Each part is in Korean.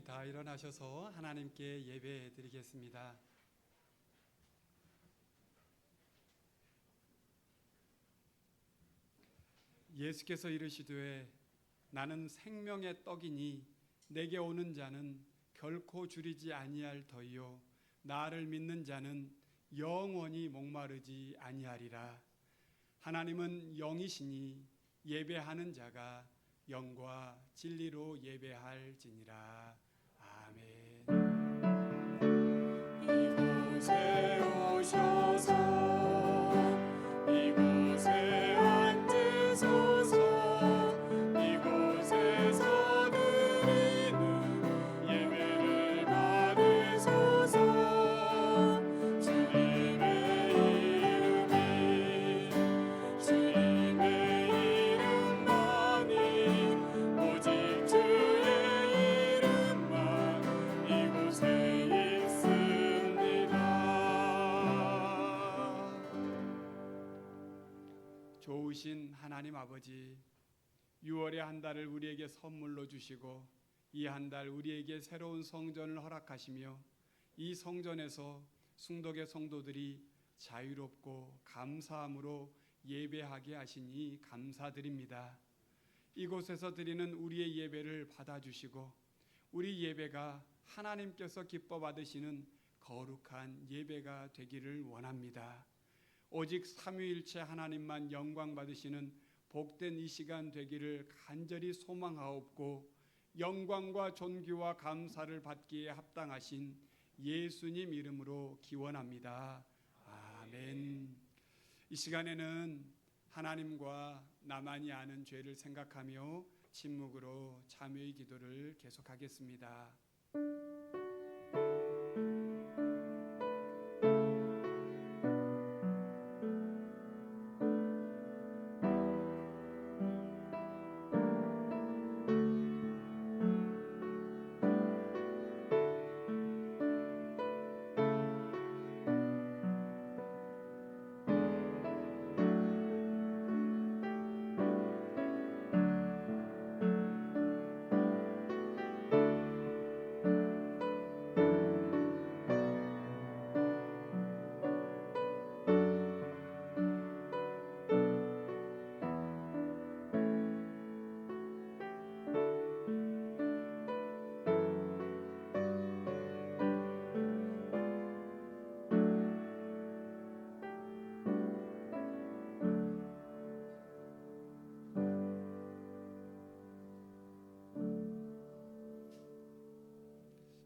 다 일어나셔서 하나님께 예배 드리겠습니다. 예수께서 이르시되 나는 생명의 떡이니 내게 오는 자는 결코 줄이지 아니할 터이요 나를 믿는 자는 영원히 목마르지 아니하리라. 하나님은 영이시니 예배하는 자가 영과 진리로 예배할지니라. 아멘. 이곳에 오셔서 이곳에 앉으소서. 이곳에서 드리는 예배를 받으소서. 주님의 이름이 주님의 이름만이 오직 주의 이름만 이곳에 있습니다. 좋으신 하나님 아버지, 6월의 한 달을 우리에게 선물로 주시고 이 한 달 우리에게 새로운 성전을 허락하시며 이 성전에서 숭덕의 성도들이 자유롭고 감사함으로 예배하게 하시니 감사드립니다. 이곳에서 드리는 우리의 예배를 받아주시고 우리 예배가 하나님께서 기뻐 받으시는 거룩한 예배가 되기를 원합니다. 오직 삼위일체 하나님만 영광 받으시는 복된 이 시간 되기를 간절히 소망하옵고 영광과 존귀와 감사를 받기에 합당하신 예수님 이름으로 기원합니다. 아멘. 이 시간에는 하나님과 나만이 아는 죄를 생각하며 침묵으로 참회의 기도를 계속하겠습니다.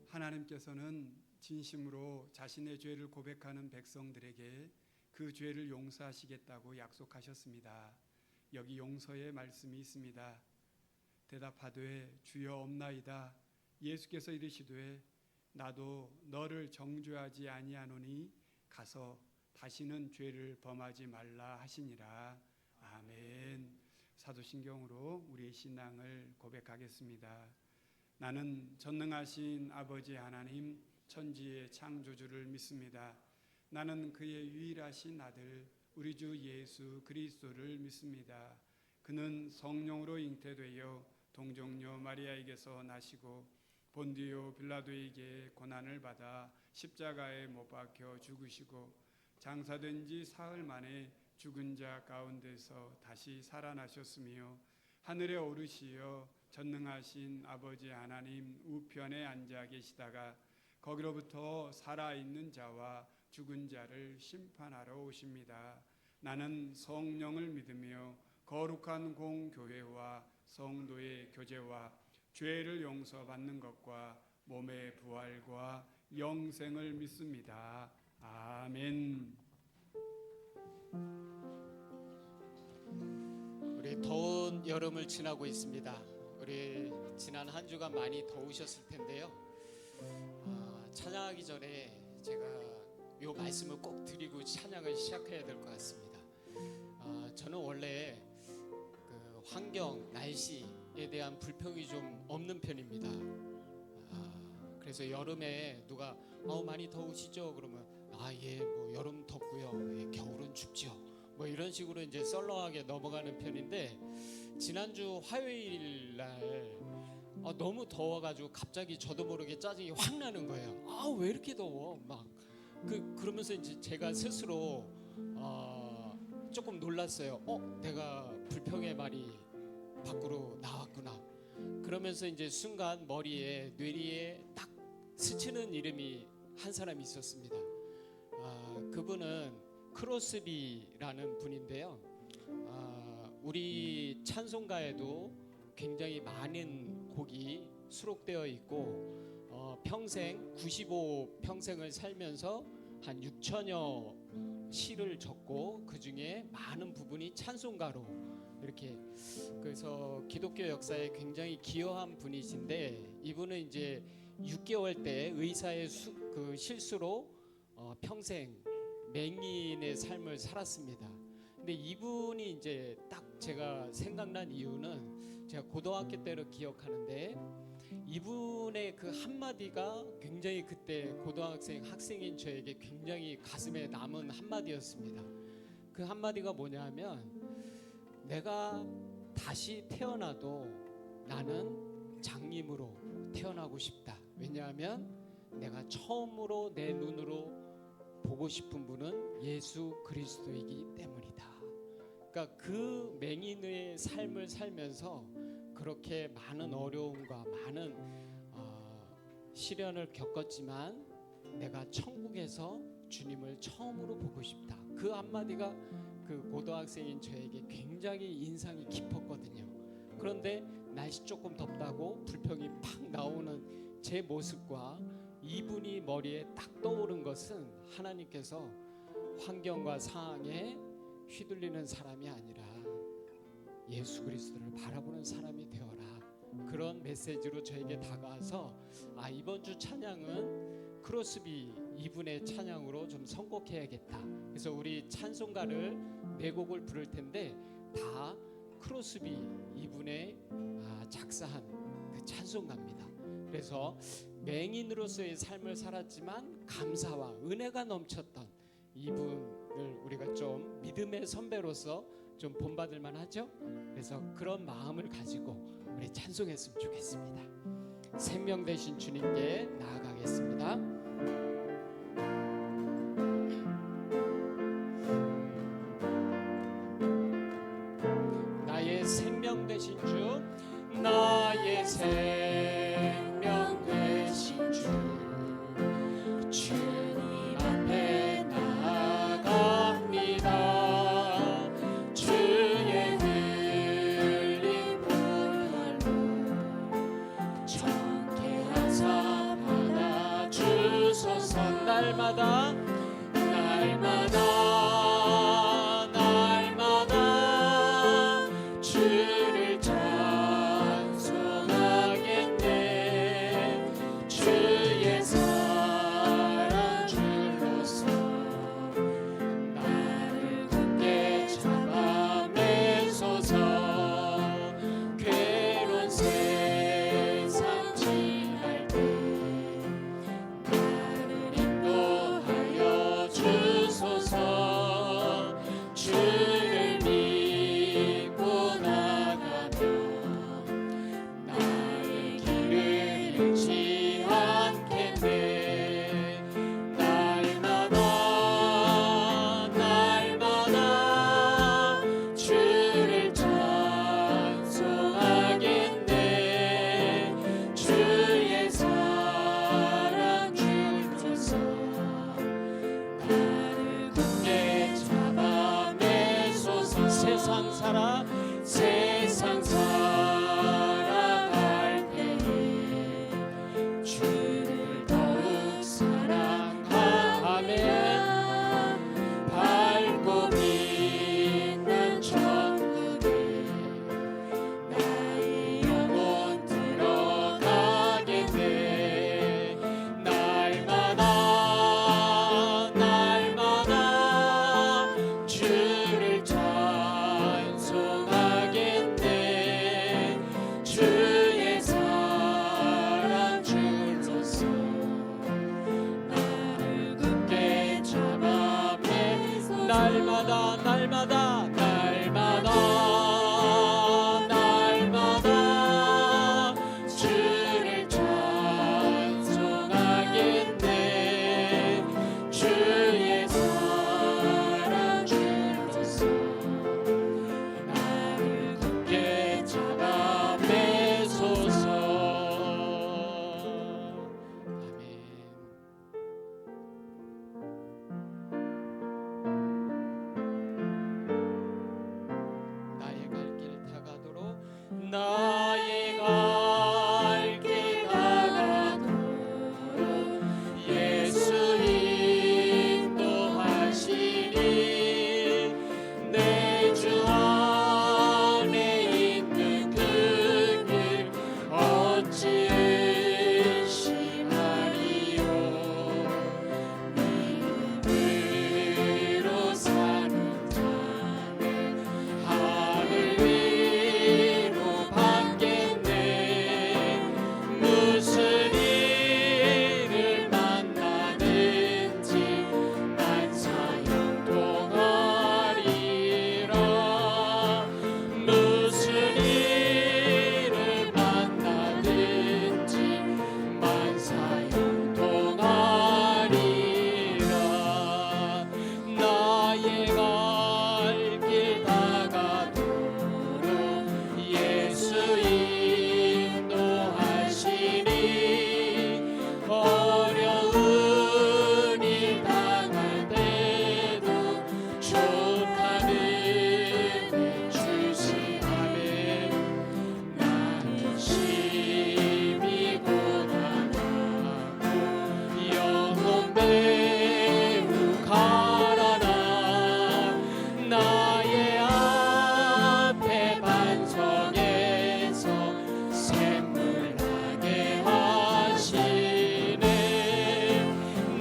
하나님께서는 진심으로 자신의 죄를 고백하는 백성들에게 그 죄를 용서하시겠다고 약속하셨습니다. 여기 용서의 말씀이 있습니다. 대답하되 주여 없나이다. 예수께서 이르시되 나도 너를 정죄하지 아니하노니 가서 다시는 죄를 범하지 말라 하시니라. 아멘. 사도신경으로 우리의 신앙을 고백하겠습니다. 나는 전능하신 아버지 하나님 천지의 창조주를 믿습니다. 나는 그의 유일하신 아들 우리 주 예수 그리스도를 믿습니다. 그는 성령으로 잉태되어 동정녀 마리아에게서 나시고 본디오 빌라도에게 고난을 받아 십자가에 못 박혀 죽으시고 장사된 지 사흘 만에 죽은 자 가운데서 다시 살아나셨으며 하늘에 오르시어 전능하신 아버지 하나님 우편에 앉아 계시다가 거기로부터 살아있는 자와 죽은 자를 심판하러 오십니다. 나는 성령을 믿으며 거룩한 공교회와 성도의 교제와 죄를 용서받는 것과 몸의 부활과 영생을 믿습니다. 아멘. 우리 더운 여름을 지나고 있습니다. 우리 지난 한 주간 많이 더우셨을 텐데요. 찬양하기 전에 제가 이 말씀을 꼭 드리고 찬양을 시작해야 될 것 같습니다. 저는 원래 그 환경, 날씨에 대한 불평이 좀 없는 편입니다. 그래서 여름에 누가 많이 더우시죠? 그러면 예, 뭐 여름 덥고요. 예, 겨울은 춥죠. 뭐 이런 식으로 이제 썰렁하게 넘어가는 편인데 지난주 화요일 날 너무 더워가지고 갑자기 저도 모르게 짜증이 확 나는 거예요. 왜 이렇게 더워? 막 그러면서 이제 제가 스스로 조금 놀랐어요. 내가 불평의 말이 밖으로 나왔구나. 그러면서 이제 순간 머리에 뇌리에 딱 스치는 이름이 한 사람이 있었습니다. 그분은 크로스비라는 분인데요. 우리 찬송가에도 굉장히 많은 곡이 수록되어 있고 평생 95평생을 살면서 한 6천여 시를 적고 그 중에 많은 부분이 찬송가로 이렇게 그래서 기독교 역사에 굉장히 기여한 분이신데 이분은 이제 6개월 때 의사의 실수로 평생 맹인의 삶을 살았습니다. 근데 이분이 이제 딱 제가 생각난 이유는 제가 고등학교 때를 기억하는데 이분의 그 한마디가 굉장히 그때 학생인 저에게 굉장히 가슴에 남은 한마디였습니다. 그 한마디가 뭐냐면 내가 다시 태어나도 나는 장님으로 태어나고 싶다. 왜냐하면 내가 처음으로 내 눈으로 보고 싶은 분은 예수 그리스도이기 때문이다. 그러니까 그 맹인의 삶을 살면서 그렇게 많은 어려움과 많은 시련을 겪었지만 내가 천국에서 주님을 처음으로 보고 싶다. 그 한마디가 그 고등학생인 저에게 굉장히 인상이 깊었거든요. 그런데 날씨 조금 덥다고 불평이 팍 나오는 제 모습과 이분이 머리에 딱 떠오른 것은 하나님께서 환경과 상황에 휘둘리는 사람이 아니라 예수 그리스도를 바라보는 사람이 되어라. 그런 메시지로 저에게 다가와서 이번 주 찬양은 크로스비 이분의 찬양으로 좀 선곡해야겠다. 그래서 우리 찬송가를 4곡을 부를 텐데 다 크로스비 이분의 작사한 그 찬송가입니다. 그래서 맹인으로서의 삶을 살았지만 감사와 은혜가 넘쳤던 이분을 우리가 좀 믿음의 선배로서 좀 본받을 만하죠. 그래서 그런 마음을 가지고 우리 찬송했으면 좋겠습니다. 생명 되신 주님께 나아가겠습니다. 나의 생명 되신 주, 나의 생명 되신 주, 주님 앞에 나아갑니다. 주의 흘린 보혈로 정결한 사 받아주소서. 날마다 주를 찬송하겠네. 주의 사랑 줄로서 나를 굳게 잡아매소서. 괴로운 세상 지날 때 나를 인도하여 주소서. 주를 믿고 나가면 나의 길을 잃지 않겠네. 날마다 주를 찬송하겠네. 주의 사랑 줄로서 나를 굳게 잡아매소서. 세상 살아갈 때에 주를 더욱 사랑하며 밝고 빛난 천국에 나의 영혼 들어가겠네. 날마다 주를 찬송하겠네. 주의 사랑 줄로서 나를 굳게 잡아매. 날마다 주를 나의 갈 길 다가도록 예수 인도하시니 내 주 안에 있는 그 길 어찌 의심하리요. 믿음으로 사는 자는 하늘 위로 받겠네. 무슨 일을 만나든지 만사형통하리라. 무슨 일을 만나든지 만사형통하리라. 나의 갈 길 다가도록 예수 인도하시니 어려운 일 당할 때도 족하는 일 주시하네. 나는 심히 고단하고 영혼 매우 가라나. 나의 앞에 반석에서 샘물 나게 하시네.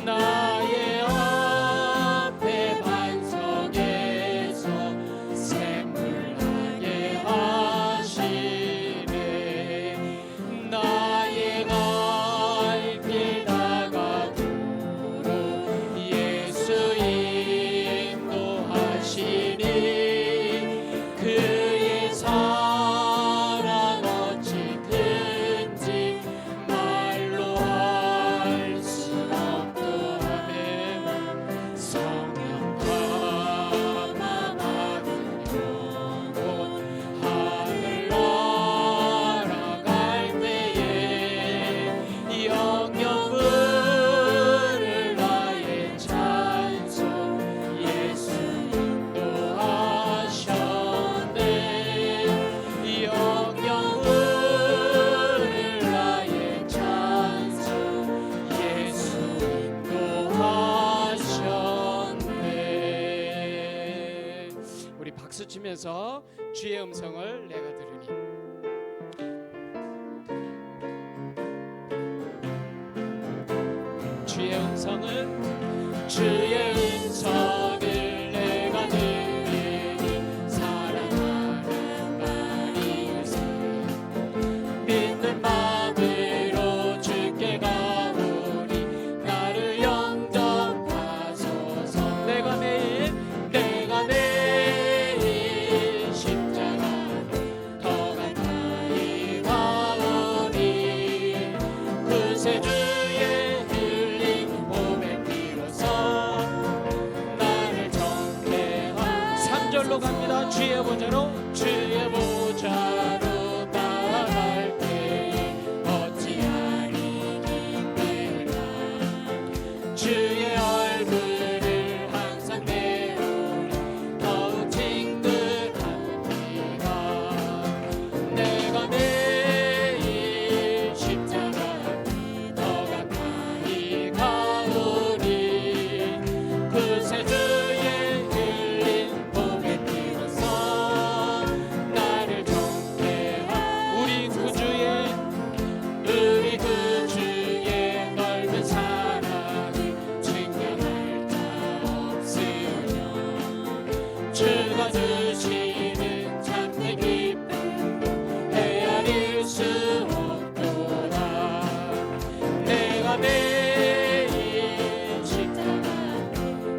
나의 앞에 반석에서 샘물 나게 하시네. 나의 갈 길 다가도록 예수 인도하시니 그의 사랑 어찌 큰지 말로 할 수 없도하네. 성령 감화받은 영혼 하늘 날아갈 때에 영영 부를 나의 찬송 예수 인도하셨네. 영영 부를 나의 찬송 예수 인도하셨네. 우리 박수 치면서 주의 음성을 내가 들으니. 주의 음성은 주의 음성을 내가 들으니 사랑하는 말이세. 믿는 마음으로 주께 가오니 나를 영접하소서. 내가 매일 십자가를 더 가까이 가오니 구세주의 흘린 봄의 피로써 나를 정케한. 3절로 갑니다. 주의 보좌로 주의 보좌로 나아갈 때에 어찌하리 기쁠까. 주의 얼굴을 항상 배우니 더욱 친근한 네가. 내가 매일 십자가 더 가까이 가오니 구세주의 흘린 봄의 피로써 나를 정케한. 우리 구주의 넓은 사랑을 증명할 자 없으며 주가 주시는 참된 기쁨도 헤아릴 수 없도다. 내가 매일 십자가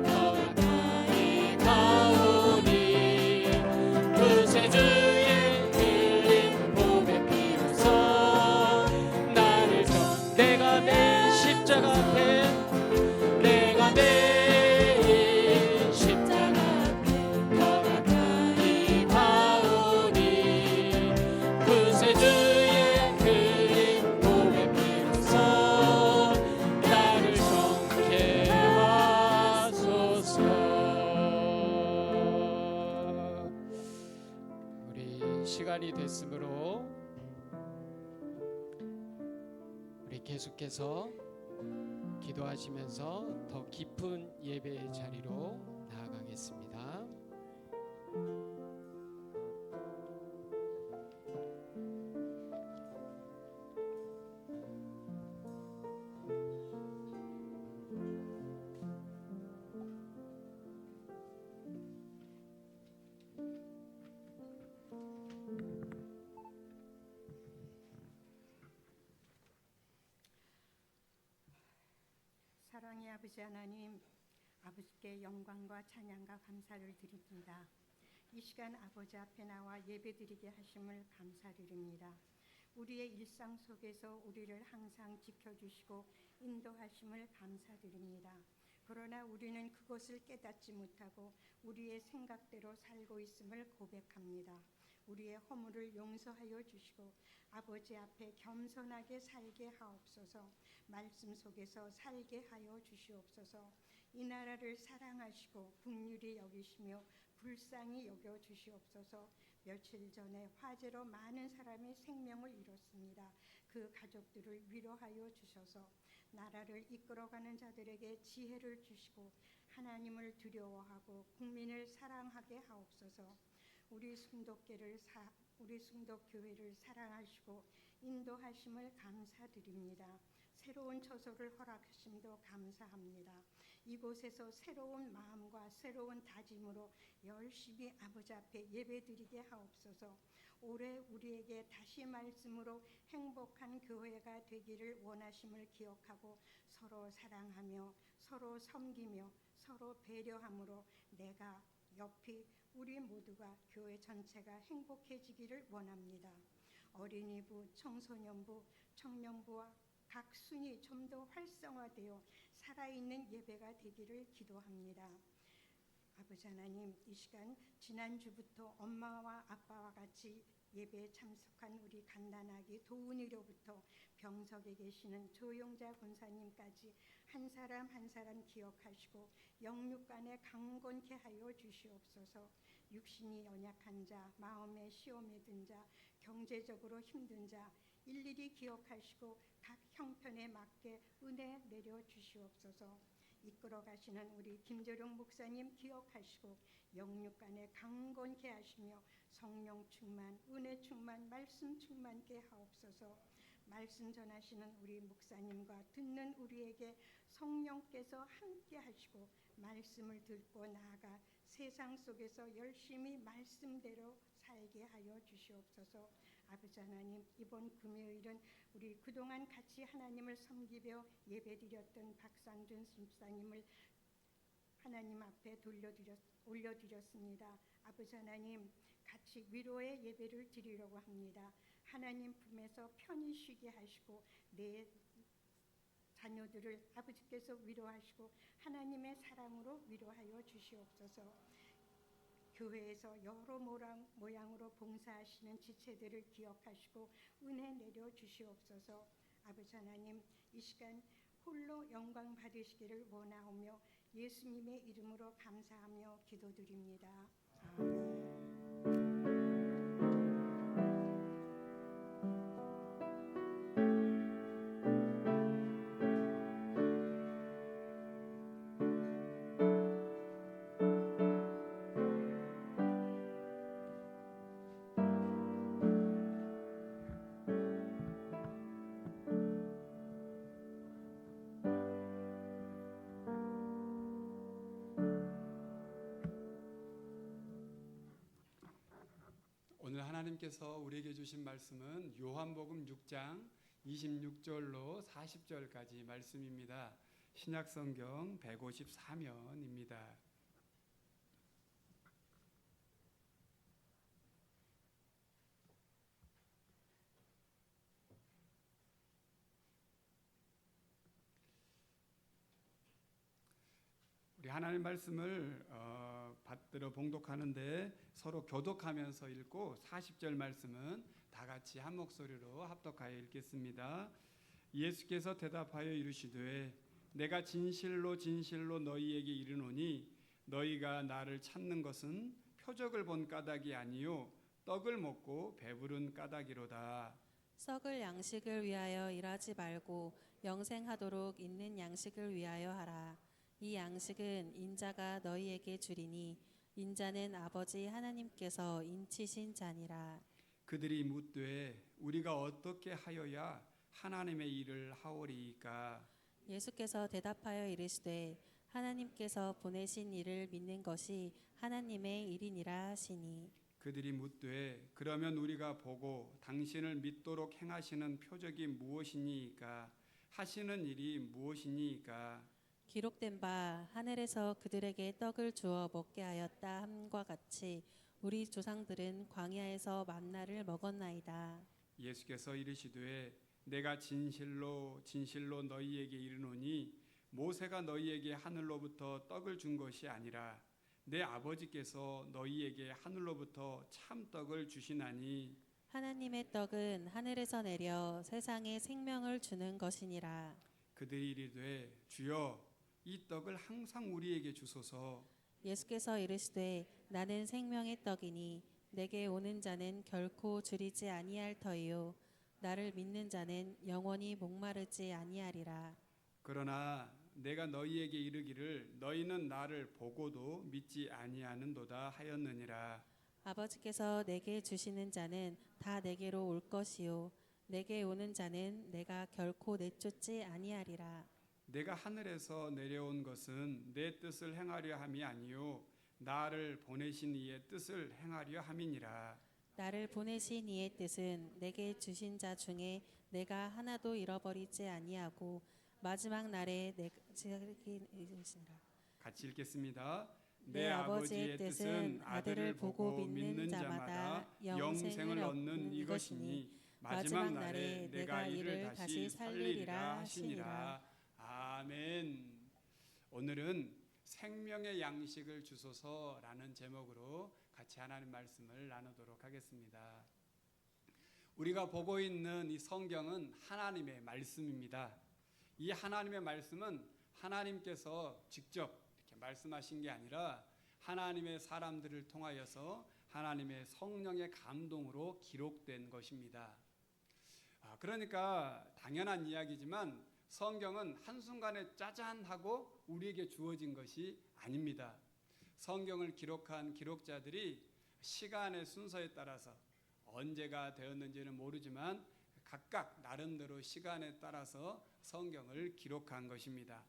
더 가까이 가오니 구세주의 흘린 봄의 피로써 나를 내가 매일 십자가 앞에 내가 매일 십자가 더 가까이 가오니 구세주의 흘린 봄의 피로써 나를 정케 하소서. 우리 시간이 됐으므로 계속해서 기도하시면서 더 깊은 예배의 자리로 나아가겠습니다. 사랑의 아버지 하나님, 아버지께 영광과 찬양과 감사를 드립니다. 이 시간 아버지 앞에 나와 예배드리게 하심을 감사드립니다. 우리의 일상 속에서 우리를 항상 지켜주시고 인도하심을 감사드립니다. 그러나 우리는 그것을 깨닫지 못하고 우리의 생각대로 살고 있음을 고백합니다. 우리의 허물을 용서하여 주시고 아버지 앞에 겸손하게 살게 하옵소서. 말씀 속에서 살게 하여 주시옵소서. 이 나라를 사랑하시고 긍휼히 여기시며 불쌍히 여겨 주시옵소서. 며칠 전에 화재로 많은 사람의 생명을 잃었습니다. 그 가족들을 위로하여 주셔서 나라를 이끌어가는 자들에게 지혜를 주시고 하나님을 두려워하고 국민을 사랑하게 하옵소서. 우리 순독교회를 사랑하시고 인도하심을 감사드립니다. 새로운 처소를 허락하심도 감사합니다. 이곳에서 새로운 마음과 새로운 다짐으로 열심히 아버지 앞에 예배드리게 하옵소서. 올해 우리에게 다시 말씀으로 행복한 교회가 되기를 원하심을 기억하고 서로 사랑하며 서로 섬기며 서로 배려함으로 내가 옆이 우리 모두가 교회 전체가 행복해지기를 원합니다. 어린이부, 청소년부, 청년부와 각 순이 좀 더 활성화되어 살아있는 예배가 되기를 기도합니다. 아버지 하나님, 이 시간 지난주부터 엄마와 아빠와 같이 예배에 참석한 우리 간단하기 도훈이로부터 병석에 계시는 조용자 권사님까지 한 사람 한 사람 기억하시고 영육간에 강건케 하여 주시옵소서. 육신이 연약한 자, 마음에 시험에 든 자, 경제적으로 힘든 자 일일이 기억하시고 각 형편에 맞게 은혜 내려 주시옵소서. 이끌어 가시는 우리 김재룡 목사님 기억하시고 영육간에 강건케 하시며 성령 충만, 은혜 충만, 말씀 충만케 하옵소서. 말씀 전하시는 우리 목사님과 듣는 우리에게 성령께서 함께 하시고 말씀을 듣고 나아가 세상 속에서 열심히 말씀대로 살게 하여 주시옵소서. 아버지 하나님, 이번 금요일은 우리 그동안 같이 하나님을 섬기며 예배드렸던 박상준 집사님을 하나님 앞에 올려드렸습니다. 아버지 하나님, 같이 위로의 예배를 드리려고 합니다. 하나님 품에서 편히 쉬게 하시고 내 자녀들을 아버지께서 위로하시고 하나님의 사랑으로 위로하여 주시옵소서. 교회에서 여러 모양으로 봉사하시는 지체들을 기억하시고 은혜 내려 주시옵소서. 아버지 하나님, 이 시간 홀로 영광 받으시기를 원하오며 예수님의 이름으로 감사하며 기도드립니다. 아멘. 오늘 하나님께서 우리에게 주신 말씀은 요한복음 6장 26절로 40절까지 말씀입니다. 신약성경 154면입니다. 우리 하나님 말씀을 받들어 봉독하는데 서로 교독하면서 읽고 40절 말씀은 다 같이 한 목소리로 합독하여 읽겠습니다. 예수께서 대답하여 이르시되 내가 진실로 진실로 너희에게 이르노니 너희가 나를 찾는 것은 표적을 본 까닭이 아니요 떡을 먹고 배부른 까닭이로다. 썩을 양식을 위하여 일하지 말고 영생하도록 있는 양식을 위하여 하라. 이 양식은 인자가 너희에게 주리니 인자는 아버지 하나님께서 인치신 자니라. 그들이 묻되 우리가 어떻게 하여야 하나님의 일을 하오리이까? 예수께서 대답하여 이르시되 하나님께서 보내신 이를 믿는 것이 하나님의 일이니라 하시니. 그들이 묻되 그러면 우리가 보고 당신을 믿도록 행하시는 표적이 무엇이니이까? 하시는 일이 무엇이니이까? 기록된 바 하늘에서 그들에게 떡을 주어 먹게 하였다 함과 같이 우리 조상들은 광야에서 만나를 먹었나이다. 예수께서 이르시되 내가 진실로 진실로 너희에게 이르노니 모세가 너희에게 하늘로부터 떡을 준 것이 아니라 내 아버지께서 너희에게 하늘로부터 참떡을 주시나니. 하나님의 떡은 하늘에서 내려 세상에 생명을 주는 것이니라. 그들이 이르되 주여 이 떡을 항상 우리에게 주소서. 예수께서 이르시되 나는 생명의 떡이니 내게 오는 자는 결코 줄이지 아니할 터이요 나를 믿는 자는 영원히 목마르지 아니하리라. 그러나 내가 너희에게 이르기를 너희는 나를 보고도 믿지 아니하는도다 하였느니라. 아버지께서 내게 주시는 자는 다 내게로 올 것이요 내게 오는 자는 내가 결코 내쫓지 아니하리라. 내가 하늘에서 내려온 것은 내 뜻을 행하려 함이 아니요 나를 보내신 이의 뜻을 행하려 함이니라. 나를 보내신 이의 뜻은 내게 주신 자 중에 내가 하나도 잃어버리지 아니하고 마지막 날에 내가 이르시니라. 같이 읽겠습니다. 내 아버지의 뜻은 아들을 보고 믿는 자마다 영생을 얻는 이것이니 마지막 날에 내가 이를 다시 살리리라 하시니라. 아멘. 오늘은 생명의 양식을 주소서라는 제목으로 같이 하나님 말씀을 나누도록 하겠습니다. 우리가 보고 있는 이 성경은 하나님의 말씀입니다. 이 하나님의 말씀은 하나님께서 직접 이렇게 말씀하신 게 아니라 하나님의 사람들을 통하여서 하나님의 성령의 감동으로 기록된 것입니다. 그러니까 당연한 이야기지만 성경은 한순간에 짜잔하고 우리에게 주어진 것이 아닙니다. 성경을 기록한 기록자들이 시간의 순서에 따라서 언제가 되었는지는 모르지만 각각 나름대로 시간에 따라서 성경을 기록한 것입니다.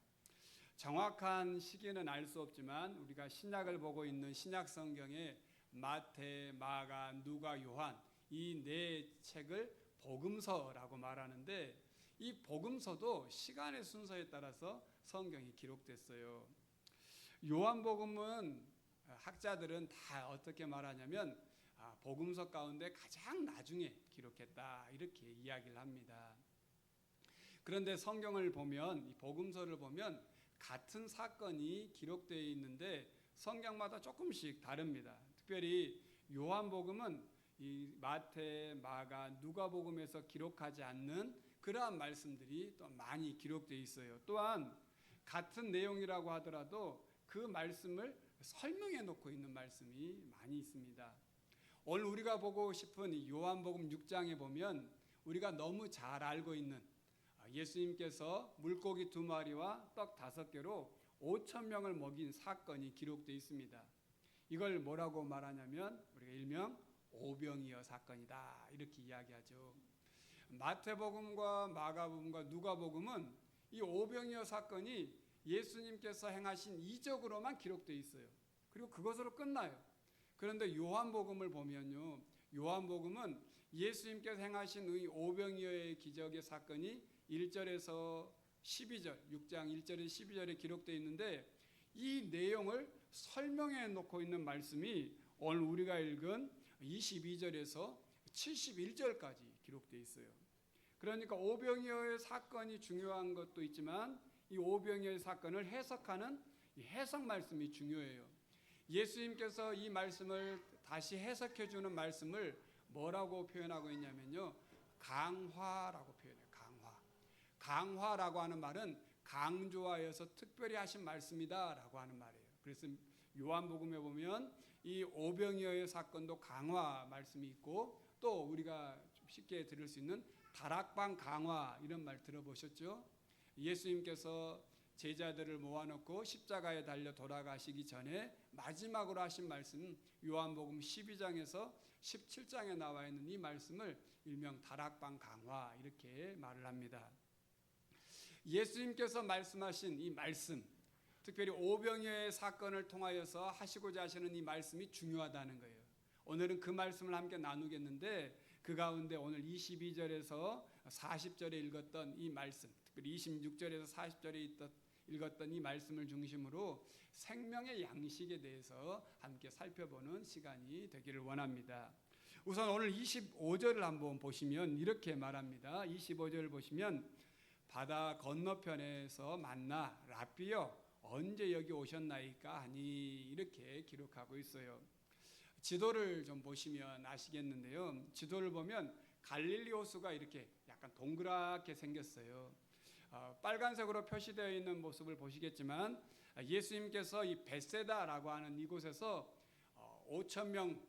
정확한 시기는 알 수 없지만 우리가 신약을 보고 있는 신약 성경에 마태, 마가, 누가, 요한 이 네 책을 복음서라고 말하는데 이 복음서도 시간의 순서에 따라서 성경이 기록됐어요. 요한복음은 학자들은 다 어떻게 말하냐면 복음서 가운데 가장 나중에 기록했다 이렇게 이야기를 합니다. 그런데 성경을 보면 이 복음서를 보면 같은 사건이 기록되어 있는데 성경마다 조금씩 다릅니다. 특별히 요한복음은 이 마태, 마가, 누가복음에서 기록하지 않는 그러한 말씀들이 또 많이 기록되어 있어요. 또한 같은 내용이라고 하더라도 그 말씀을 설명해 놓고 있는 말씀이 많이 있습니다. 오늘 우리가 보고 싶은 이 요한복음 6장에 보면 우리가 너무 잘 알고 있는 예수님께서 물고기 2마리와 떡 5개로 5,000명을 먹인 사건이 기록되어 있습니다. 이걸 뭐라고 말하냐면 우리가 일명 오병이어 사건이다 이렇게 이야기하죠. 마태복음과 마가복음과 누가복음은 이 오병이어 사건이 예수님께서 행하신 이적으로만 기록되어 있어요. 그리고 그것으로 끝나요. 그런데 요한복음을 보면요, 요한복음은 예수님께서 행하신 이 오병이어의 기적의 사건이 1절에서 12절, 6장 1절에서 12절에 기록되어 있는데 이 내용을 설명해 놓고 있는 말씀이 오늘 우리가 읽은 22절에서 71절까지 기록되어 있어요. 그러니까 오병이어의 사건이 중요한 것도 있지만 이 오병이어의 사건을 해석하는 이 해석 말씀이 중요해요. 예수님께서 이 말씀을 다시 해석해 주는 말씀을 뭐라고 표현하고 있냐면요, 강화라고 표현해요. 강화라고 하는 말은 강조하여서 특별히 하신 말씀이다라고 하는 말이에요. 그래서 요한복음에 보면 이 오병이어의 사건도 강화 말씀이 있고 또 우리가 쉽게 들을 수 있는 다락방 강화 이런 말 들어보셨죠? 예수님께서 제자들을 모아놓고 십자가에 달려 돌아가시기 전에 마지막으로 하신 말씀 요한복음 12장에서 17장에 나와 있는 이 말씀을 일명 다락방 강화 이렇게 말을 합니다. 예수님께서 말씀하신 이 말씀, 특별히 오병이어의 사건을 통하여서 하시고자 하시는 이 말씀이 중요하다는 거예요. 오늘은 그 말씀을 함께 나누겠는데 그 가운데 오늘 22절에서 40절에 읽었던 이 말씀, 특별히 26절에서 40절에 읽었던 이 말씀을 중심으로 생명의 양식에 대해서 함께 살펴보는 시간이 되기를 원합니다. 우선 오늘 25절을 한번 보시면 이렇게 말합니다. 25절을 보시면 바다 건너편에서 만나 랍비여 언제 여기 오셨나이까 하니 이렇게 기록하고 있어요. 지도를 좀 보시면 아시겠는데요. 지도를 보면 갈릴리 호수가 이렇게 약간 동그랗게 생겼어요. 빨간색으로 표시되어 있는 모습을 보시겠지만 예수님께서 이 벳세다라고 하는 이곳에서 5천 명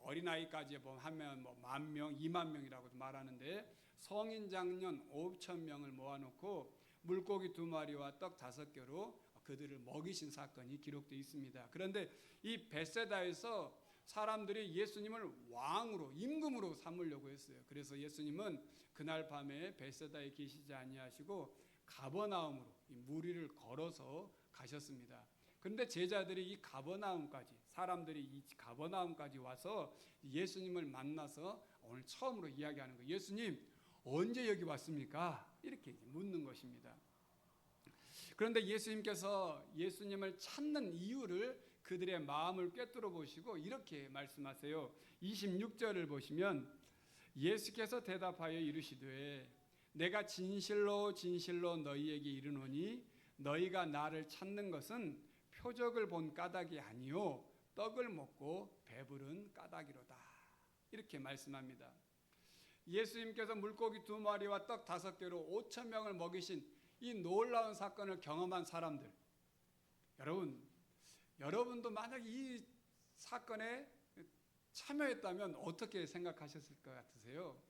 어린아이까지 하면 10,000명, 20,000명이라고도 말하는데 성인 장년 5,000명을 모아놓고 물고기 2마리와 떡 5개로 그들을 먹이신 사건이 기록되어 있습니다. 그런데 이 벳세다에서 사람들이 예수님을 왕으로 임금으로 삼으려고 했어요. 그래서 예수님은 그날 밤에 벳세다에 계시지 아니하시고 가버나움으로 이 무리를 걸어서 가셨습니다. 그런데 제자들이 이 가버나움까지 사람들이 이 가버나움까지 와서 예수님을 만나서 오늘 처음으로 이야기하는 거예요. 예수님 언제 여기 왔습니까? 이렇게 묻는 것입니다. 그런데 예수님께서 예수님을 찾는 이유를 그들의 마음을 꿰뚫어 보시고 이렇게 말씀하세요. 26절을 보시면 예수께서 대답하여 이르시되 내가 진실로 진실로 너희에게 이르노니 너희가 나를 찾는 것은 표적을 본 까닭이 아니요 떡을 먹고 배부른 까닭이로다. 이렇게 말씀합니다. 예수님께서 물고기 2마리와 떡 5개로 5,000명을 먹이신 이 놀라운 사건을 경험한 사람들, 여러분도 만약 이 사건에 참여했다면 어떻게 생각하셨을 것 같으세요?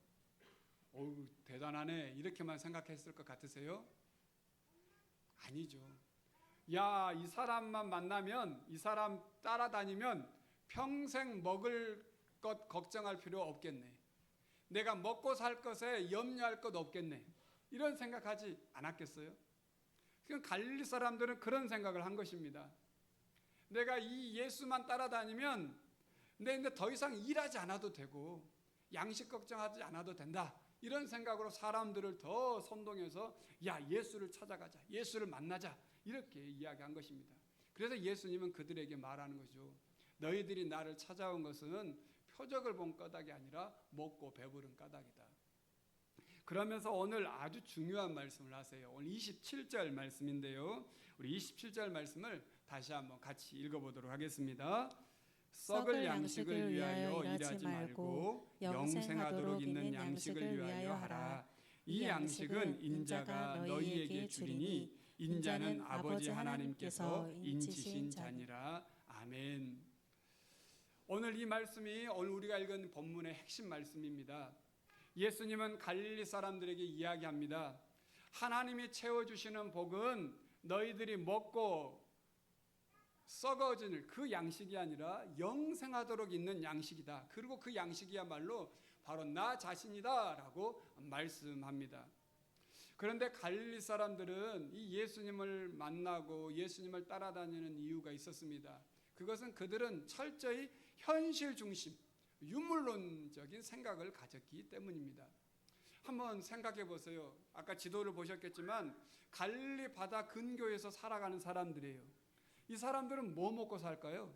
어우, 대단하네 이렇게만 생각했을 것 같으세요? 아니죠. 야, 이 사람만 만나면, 이 사람 따라다니면 평생 먹을 것 걱정할 필요 없겠네. 내가 먹고 살 것에 염려할 것 없겠네. 이런 생각하지 않았겠어요? 그러니까 갈릴리 사람들은 그런 생각을 한 것입니다. 내가 이 예수만 따라다니면 근데 더 이상 일하지 않아도 되고 양식 걱정하지 않아도 된다. 이런 생각으로 사람들을 더 선동해서 야, 예수를 찾아가자. 예수를 만나자. 이렇게 이야기한 것입니다. 그래서 예수님은 그들에게 말하는 거죠. 너희들이 나를 찾아온 것은 표적을 본 까닭이 아니라 먹고 배부른 까닭이다. 그러면서 오늘 아주 중요한 말씀을 하세요. 오늘 27절 말씀인데요. 우리 27절 말씀을 다시 한번 같이 읽어보도록 하겠습니다. 썩을 양식을 위하여 일하지 말고 영생하도록 있는 양식을 위하여 하라. 이 양식은 인자가 너희에게 주리니 인자는 아버지 하나님께서 인치신 자니라. 아멘. 오늘 이 말씀이 오늘 우리가 읽은 본문의 핵심 말씀입니다. 예수님은 갈릴리 사람들에게 이야기합니다. 하나님이 채워주시는 복은 너희들이 먹고 썩어질 그 양식이 아니라 영생하도록 있는 양식이다. 그리고 그 양식이야말로 바로 나 자신이다 라고 말씀합니다. 그런데 갈릴리 사람들은 이 예수님을 만나고 예수님을 따라다니는 이유가 있었습니다. 그것은 그들은 철저히 현실 중심, 유물론적인 생각을 가졌기 때문입니다. 한번 생각해 보세요. 아까 지도를 보셨겠지만 갈릴리 바다 근교에서 살아가는 사람들이에요. 이 사람들은 뭐 먹고 살까요?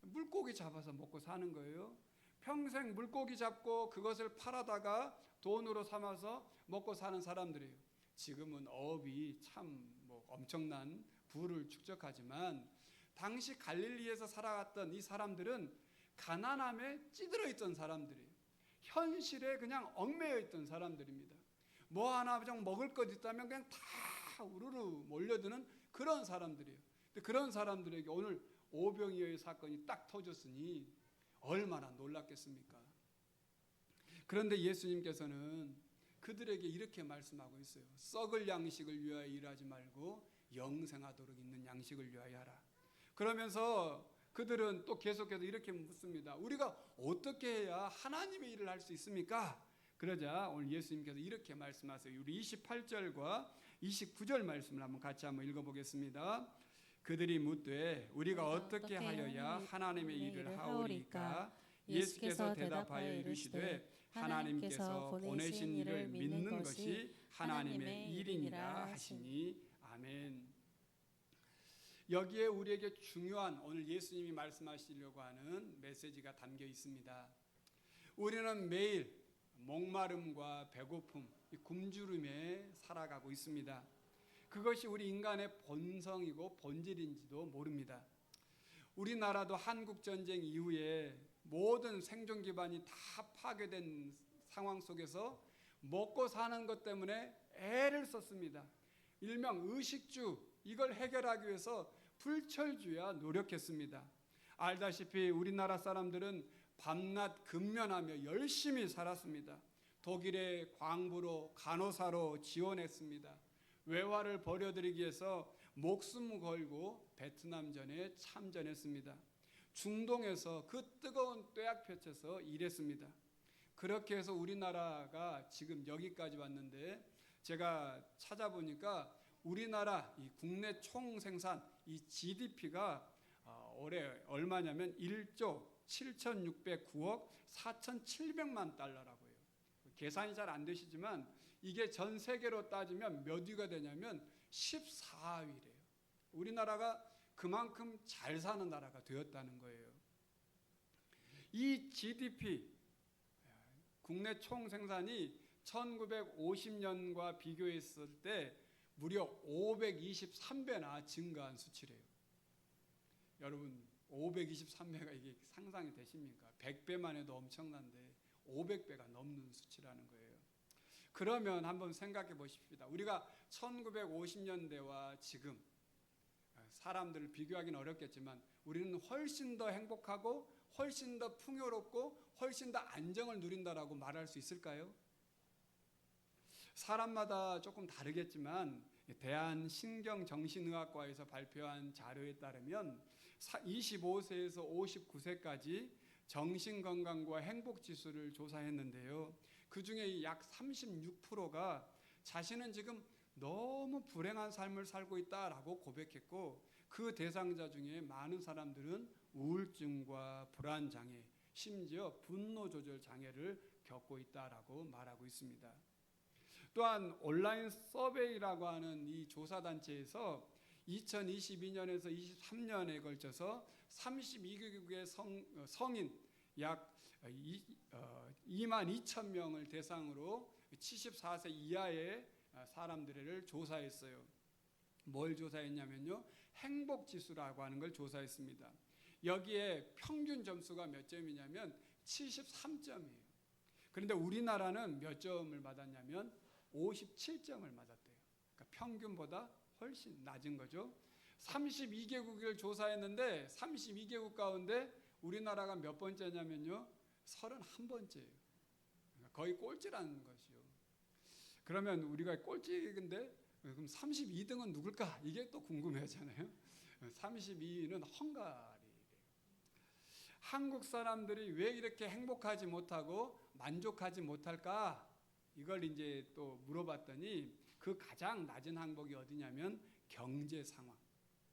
물고기 잡아서 먹고 사는 거예요. 평생 물고기 잡고 그것을 팔아다가 돈으로 삼아서 먹고 사는 사람들이에요. 지금은 어업이 참 엄청난 부를 축적하지만 당시 갈릴리에서 살아갔던 이 사람들은 가난함에 찌들어 있던 사람들이에요. 현실에 그냥 얽매여 있던 사람들입니다. 뭐 하나 좀 먹을 것 있다면 그냥 다 우르르 몰려드는 그런 사람들이에요. 근데 그런 사람들에게 오늘 오병이어의 사건이 딱 터졌으니 얼마나 놀랐겠습니까? 그런데 예수님께서는 그들에게 이렇게 말씀하고 있어요. 썩을 양식을 위하여 일하지 말고 영생하도록 있는 양식을 위하여 하라. 그러면서 그들은 또 계속해서 이렇게 묻습니다. 우리가 어떻게 해야 하나님의 일을 할 수 있습니까? 그러자 오늘 예수님께서 이렇게 말씀하세요. 우리 28절과 29절 말씀을 같이 한번 읽어보겠습니다. 그들이 묻되 우리가 어떻게 하여야 하나님의 일을 하오리까? 예수께서 대답하여 이르시되 하나님께서 보내신 이를 믿는 것이 하나님의 일이니라 하시니. 아멘. 여기에 우리에게 중요한 오늘 예수님이 말씀하시려고 하는 메시지가 담겨 있습니다. 우리는 매일 목마름과 배고픔, 굶주림에 살아가고 있습니다. 그것이 우리 인간의 본성이고 본질인지도 모릅니다. 우리나라도 한국전쟁 이후에 모든 생존 기반이 다 파괴된 상황 속에서 먹고 사는 것 때문에 애를 썼습니다. 일명 의식주, 이걸 해결하기 위해서 불철주야 노력했습니다. 알다시피 우리나라 사람들은 밤낮 근면하며 열심히 살았습니다. 독일의 광부로 간호사로 지원했습니다. 외화를 버려들이기 위해서 목숨 걸고 베트남전에 참전했습니다. 중동에서 그 뜨거운 뙤약볕에서 일했습니다. 그렇게 해서 우리나라가 지금 여기까지 왔는데 제가 찾아보니까 우리나라 이 국내 총생산 이 GDP가 올해 얼마냐면 1조 7,609억 4,700만 달러라고 해요. 계산이 잘 안 되시지만 이게 전 세계로 따지면 몇 위가 되냐면 14위래요. 우리나라가 그만큼 잘 사는 나라가 되었다는 거예요. 이 GDP 국내 총생산이 1950년과 비교했을 때 무려 523배나 증가한 수치래요. 여러분 523배가 이게 상상이 되십니까? 100배만 해도 엄청난데 500배가 넘는 수치라는 거예요. 그러면 한번 생각해 보십시다. 우리가 1950년대와 지금 사람들을 비교하기는 어렵겠지만 우리는 훨씬 더 행복하고 훨씬 더 풍요롭고 훨씬 더 안정을 누린다라고 말할 수 있을까요? 사람마다 조금 다르겠지만 대한신경정신의학과에서 발표한 자료에 따르면 25세에서 59세까지 정신건강과 행복지수를 조사했는데요. 그중에 약 36%가 자신은 지금 너무 불행한 삶을 살고 있다라고 고백했고 그 대상자 중에 많은 사람들은 우울증과 불안장애, 심지어 분노조절 장애를 겪고 있다라고 말하고 있습니다. 또한 온라인 서베이라고 하는 이 조사단체에서 2022년에서 23년에 걸쳐서 32개국의 성인 약 2만 2천 명을 대상으로 74세 이하의 사람들을 조사했어요. 뭘 조사했냐면요. 행복지수라고 하는 걸 조사했습니다. 여기에 평균 점수가 몇 점이냐면 73점이에요. 그런데 우리나라는 몇 점을 받았냐면 57점을 맞았대요. 그러니까 평균보다 훨씬 낮은 거죠. 32개국을 조사했는데 32개국 가운데 우리나라가 몇 번째냐면요. 31번째예요. 그러니까 거의 꼴찌라는 것이요. 그러면 우리가 꼴찌인데 그럼 32등은 누굴까? 이게 또 궁금해하잖아요. 32위는 헝가리래요. 한국 사람들이 왜 이렇게 행복하지 못하고 만족하지 못할까? 이걸 이제 또 물어봤더니 그 가장 낮은 항목이 어디냐면 경제 상황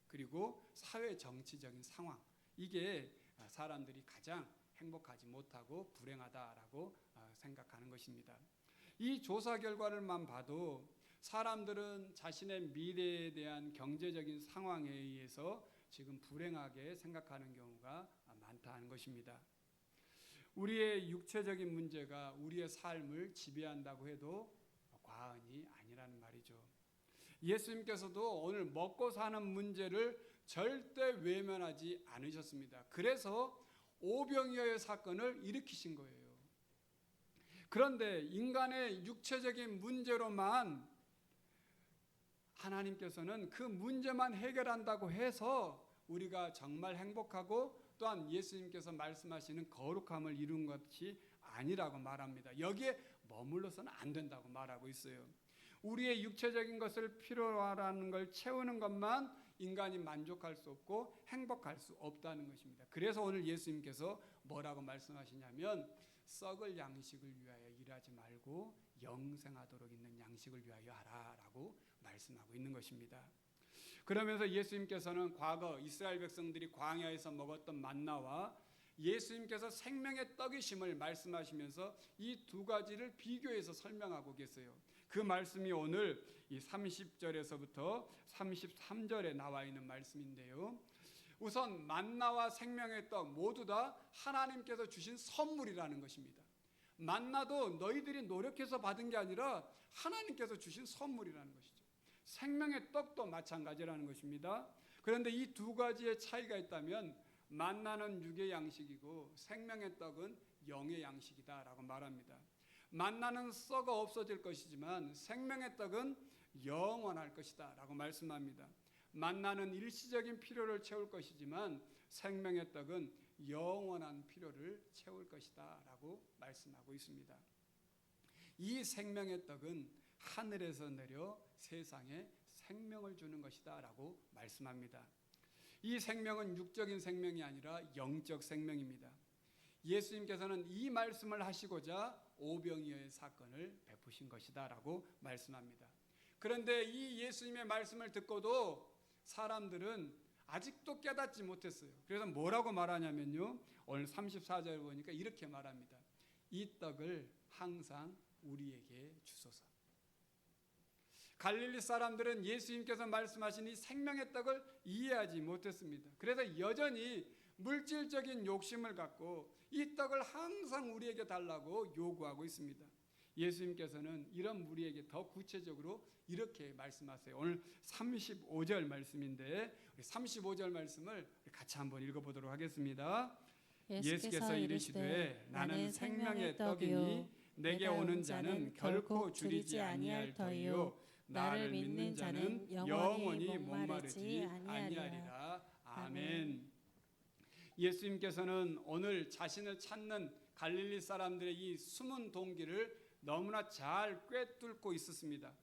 그리고 사회 정치적인 상황 이게 사람들이 가장 행복하지 못하고 불행하다라고 생각하는 것입니다. 이 조사 결과를만 봐도 사람들은 자신의 미래에 대한 경제적인 상황에 의해서 지금 불행하게 생각하는 경우가 많다는 것입니다. 우리의 육체적인 문제가 우리의 삶을 지배한다고 해도 과언이 아니라는 말이죠. 예수님께서도 오늘 먹고 사는 문제를 절대 외면하지 않으셨습니다. 그래서 오병이어의 사건을 일으키신 거예요. 그런데 인간의 육체적인 문제로만 하나님께서는 그 문제만 해결한다고 해서 우리가 정말 행복하고 또한 예수님께서 말씀하시는 거룩함을 이룬 것이 아니라고 말합니다. 여기에 머물러서는 안 된다고 말하고 있어요. 우리의 육체적인 것을 필요하라는 걸 채우는 것만 인간이 만족할 수 없고 행복할 수 없다는 것입니다. 그래서 오늘 예수님께서 뭐라고 말씀하시냐면 썩을 양식을 위하여 일하지 말고 영생하도록 있는 양식을 위하여 하라라고 말씀하고 있는 것입니다. 그러면서 예수님께서는 과거 이스라엘 백성들이 광야에서 먹었던 만나와 예수님께서 생명의 떡이심을 말씀하시면서 이 두 가지를 비교해서 설명하고 계세요. 그 말씀이 오늘 이 30절에서부터 33절에 나와 있는 말씀인데요. 우선 만나와 생명의 떡 모두 다 하나님께서 주신 선물이라는 것입니다. 만나도 너희들이 노력해서 받은 게 아니라 하나님께서 주신 선물이라는 것이죠. 생명의 떡도 마찬가지라는 것입니다. 그런데 이 두 가지의 차이가 있다면 만나는 육의 양식이고 생명의 떡은 영의 양식이다라고 말합니다. 만나는 썩어 없어질 것이지만 생명의 떡은 영원할 것이다 라고 말씀합니다. 만나는 일시적인 필요를 채울 것이지만 생명의 떡은 영원한 필요를 채울 것이다 라고 말씀하고 있습니다. 이 생명의 떡은 하늘에서 내려 세상에 생명을 주는 것이다 라고 말씀합니다. 이 생명은 육적인 생명이 아니라 영적 생명입니다. 예수님께서는 이 말씀을 하시고자 오병이어의 사건을 베푸신 것이다 라고 말씀합니다. 그런데 이 예수님의 말씀을 듣고도 사람들은 아직도 깨닫지 못했어요. 그래서 뭐라고 말하냐면요, 오늘 34절 보니까 이렇게 말합니다. 이 떡을 항상 우리에게 주소서. 갈릴리 사람들은 예수님께서 말씀하신 이 생명의 떡을 이해하지 못했습니다. 그래서 여전히 물질적인 욕심을 갖고 이 떡을 항상 우리에게 달라고 요구하고 있습니다. 예수님께서는 이런 무리에게 더 구체적으로 이렇게 말씀하세요. 오늘 35절 말씀인데 35절 말씀을 같이 한번 읽어보도록 하겠습니다. 예수께서 이르시되 나는 생명의 떡이니 내게 오는 자는 결코 줄이지 아니할 터이요 나를 믿는 자는 영원히 목마르지 아니하리라. 아멘. 예수님께서는 오늘 자신을 찾는 갈릴리 사람들의 이 숨은 동기를 너무나 잘 꿰뚫고 있었습니다.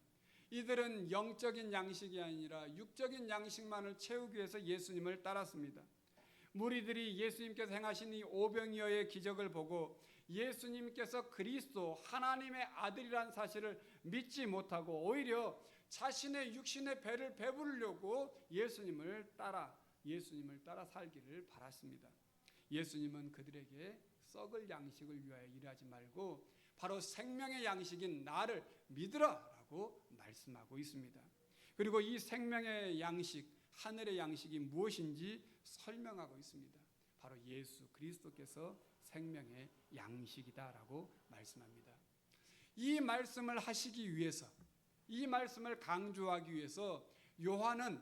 이들은 영적인 양식이 아니라 육적인 양식만을 채우기 위해서 예수님을 따랐습니다. 무리들이 예수님께서 행하신 이 오병이어의 기적을 보고 예수님께서 그리스도 하나님의 아들이라는 사실을 믿지 못하고 오히려 자신의 육신의 배를 배부르려고 예수님을 따라 살기를 바랐습니다. 예수님은 그들에게 썩을 양식을 위하여 일하지 말고 바로 생명의 양식인 나를 믿으라라고 말씀하고 있습니다. 그리고 이 생명의 양식, 하늘의 양식이 무엇인지 설명하고 있습니다. 바로 예수 그리스도께서 생명의 양식이다라고 말씀합니다. 이 말씀을 하시기 위해서, 이 말씀을 강조하기 위해서 요한은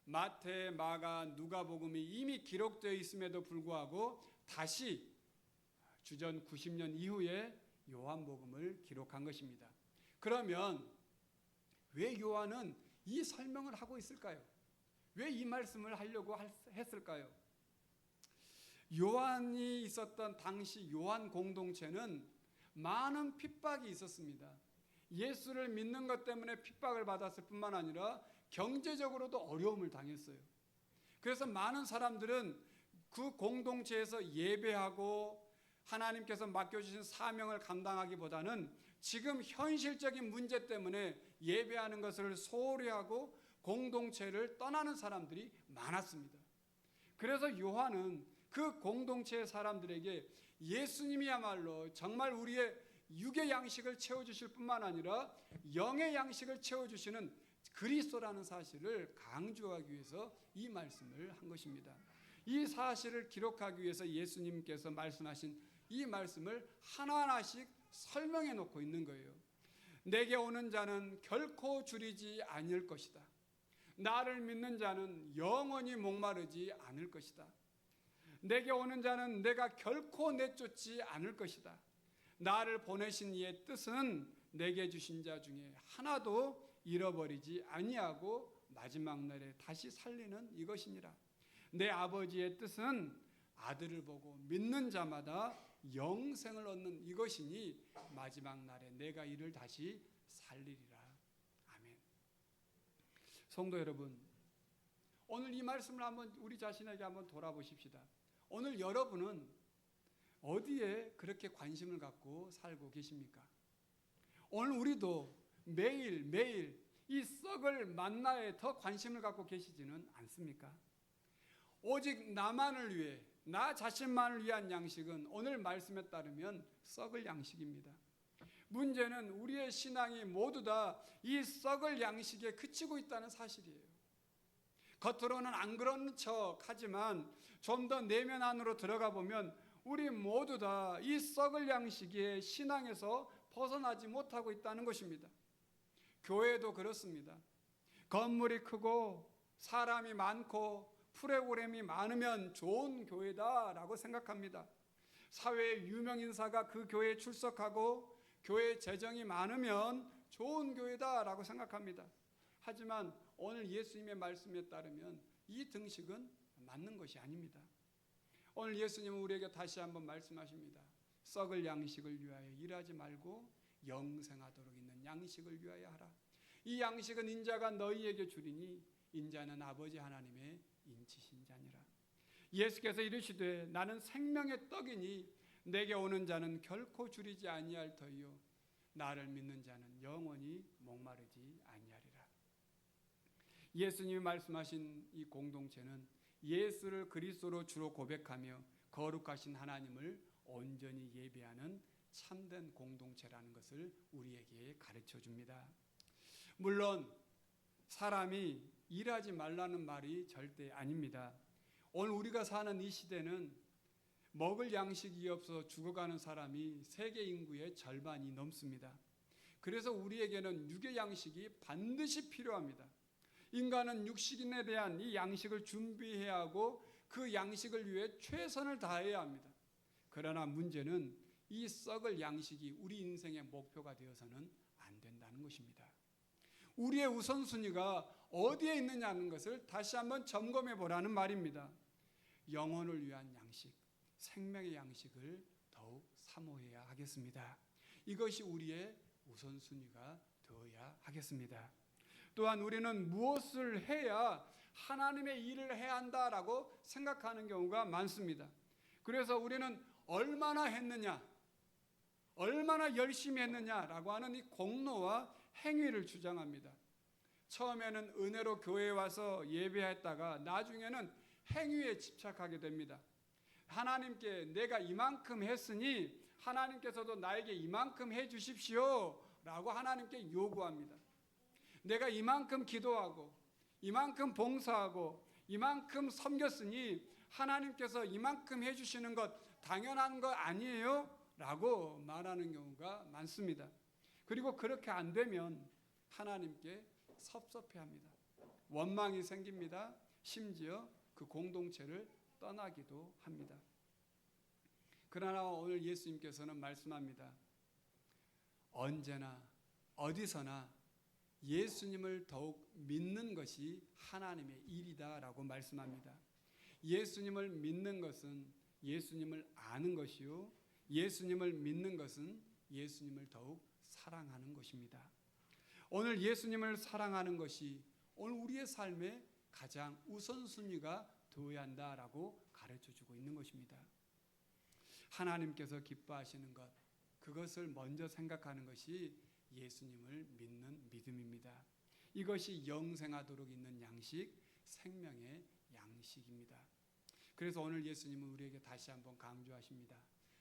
마태, 마가, 누가복음이 이미 기록되어 있음에도 불구하고 다시 주전 90년 이후에 요한복음을 기록한 것입니다. 그러면 왜 요한은 이 설명을 하고 있을까요? 왜 이 말씀을 하려고 했을까요? 요한이 있었던 당시 요한 공동체는 많은 핍박이 있었습니다. 예수를 믿는 것 때문에 핍박을 받았을 뿐만 아니라 경제적으로도 어려움을 당했어요. 그래서 많은 사람들은 그 공동체에서 예배하고 하나님께서 맡겨주신 사명을 감당하기보다는 지금 현실적인 문제 때문에 예배하는 것을 소홀히 하고 공동체를 떠나는 사람들이 많았습니다. 그래서 요한은 그 공동체의 사람들에게 예수님이야말로 정말 우리의 육의 양식을 채워주실 뿐만 아니라 영의 양식을 채워주시는 그리스도라는 사실을 강조하기 위해서 이 말씀을 한 것입니다. 이 사실을 기록하기 위해서 예수님께서 말씀하신 이 말씀을 하나하나씩 설명해 놓고 있는 거예요. 내게 오는 자는 결코 줄이지 않을 것이다. 나를 믿는 자는 영원히 목마르지 않을 것이다. 내게 오는 자는 내가 결코 내쫓지 않을 것이다. 나를 보내신 이의 뜻은 내게 주신 자 중에 하나도 잃어버리지 아니하고 마지막 날에 다시 살리는 이것이니라. 내 아버지의 뜻은 아들을 보고 믿는 자마다 영생을 얻는 이것이니 마지막 날에 내가 이를 다시 살리리라. 아멘. 성도 여러분, 오늘 이 말씀을 한번 우리 자신에게 한번 돌아보십시다. 오늘 여러분은 어디에 그렇게 관심을 갖고 살고 계십니까? 오늘 우리도 매일매일 이 썩을 만나에 더 관심을 갖고 계시지는 않습니까? 오직 나만을 위해, 나 자신만을 위한 양식은 오늘 말씀에 따르면 썩을 양식입니다. 문제는 우리의 신앙이 모두 다 이 썩을 양식에 그치고 있다는 사실이에요. 겉으로는 안 그런 척 하지만 좀 더 내면 안으로 들어가 보면 우리 모두 다 이 썩을 양식의 신앙에서 벗어나지 못하고 있다는 것입니다. 교회도 그렇습니다. 건물이 크고 사람이 많고 프로그램이 많으면 좋은 교회다라고 생각합니다. 사회의 유명 인사가 그 교회에 출석하고 교회 재정이 많으면 좋은 교회다라고 생각합니다. 하지만 오늘 예수님의 말씀에 따르면 이 등식은 맞는 것이 아닙니다. 오늘 예수님은 우리에게 다시 한번 말씀하십니다. 썩을 양식을 위하여 일하지 말고 영생하도록 있는 양식을 위하여 하라. 이 양식은 인자가 너희에게 주리니 인자는 아버지 하나님의 인치신 자니라. 예수께서 이르시되 나는 생명의 떡이니 내게 오는 자는 결코 줄이지 아니할 터이요 나를 믿는 자는 영원히 목마르지 아니하리라. 예수님이 말씀하신 이 공동체는 예수를 그리스도로 주로 고백하며 거룩하신 하나님을 온전히 예배하는 참된 공동체라는 것을 우리에게 가르쳐 줍니다. 물론 사람이 일하지 말라는 말이 절대 아닙니다. 오늘 우리가 사는 이 시대는 먹을 양식이 없어 죽어가는 사람이 세계 인구의 절반이 넘습니다. 그래서 우리에게는 육의 양식이 반드시 필요합니다. 인간은 육식인에 대한 이 양식을 준비해야 하고 그 양식을 위해 최선을 다해야 합니다. 그러나 문제는 이 썩을 양식이 우리 인생의 목표가 되어서는 안 된다는 것입니다. 우리의 우선순위가 어디에 있느냐는 것을 다시 한번 점검해 보라는 말입니다. 영혼을 위한 양식, 생명의 양식을 더욱 사모해야 하겠습니다. 이것이 우리의 우선순위가 되어야 하겠습니다. 또한 우리는 무엇을 해야 하나님의 일을 해야 한다라고 생각하는 경우가 많습니다. 그래서 우리는 얼마나 했느냐, 얼마나 열심히 했느냐라고 하는 이 공로와 행위를 주장합니다. 처음에는 은혜로 교회에 와서 예배했다가 나중에는 행위에 집착하게 됩니다. 하나님께 내가 이만큼 했으니 하나님께서도 나에게 이만큼 해 주십시오 라고 하나님께 요구합니다. 내가 이만큼 기도하고 이만큼 봉사하고 이만큼 섬겼으니 하나님께서 이만큼 해 주시는 것 당연한 거 아니에요? 라고 말하는 경우가 많습니다. 그리고 그렇게 안 되면 하나님께 섭섭해합니다. 원망이 생깁니다. 심지어 그 공동체를 떠나기도 합니다. 그러나 오늘 예수님께서는 말씀합니다. 언제나 어디서나 예수님을 더욱 믿는 것이 하나님의 일이다라고 말씀합니다. 예수님을 믿는 것은 예수님을 아는 것이요 예수님을 믿는 것은 예수님을 더욱 사랑하는 것입니다. 오늘 예수님을 사랑하는 것이 오늘 우리의 삶의 가장 우선순위가 되어야 한다라고 가르쳐주고 있는 것입니다. 하나님께서 기뻐하시는 것, 그것을 먼저 생각하는 것이 예수님을 믿는 믿음입니다. 이것이 영생하도록 있는 양식, 생명의 양식입니다. 그래서 오늘 예수님은 우리에게 다시 한번 강조하십니다.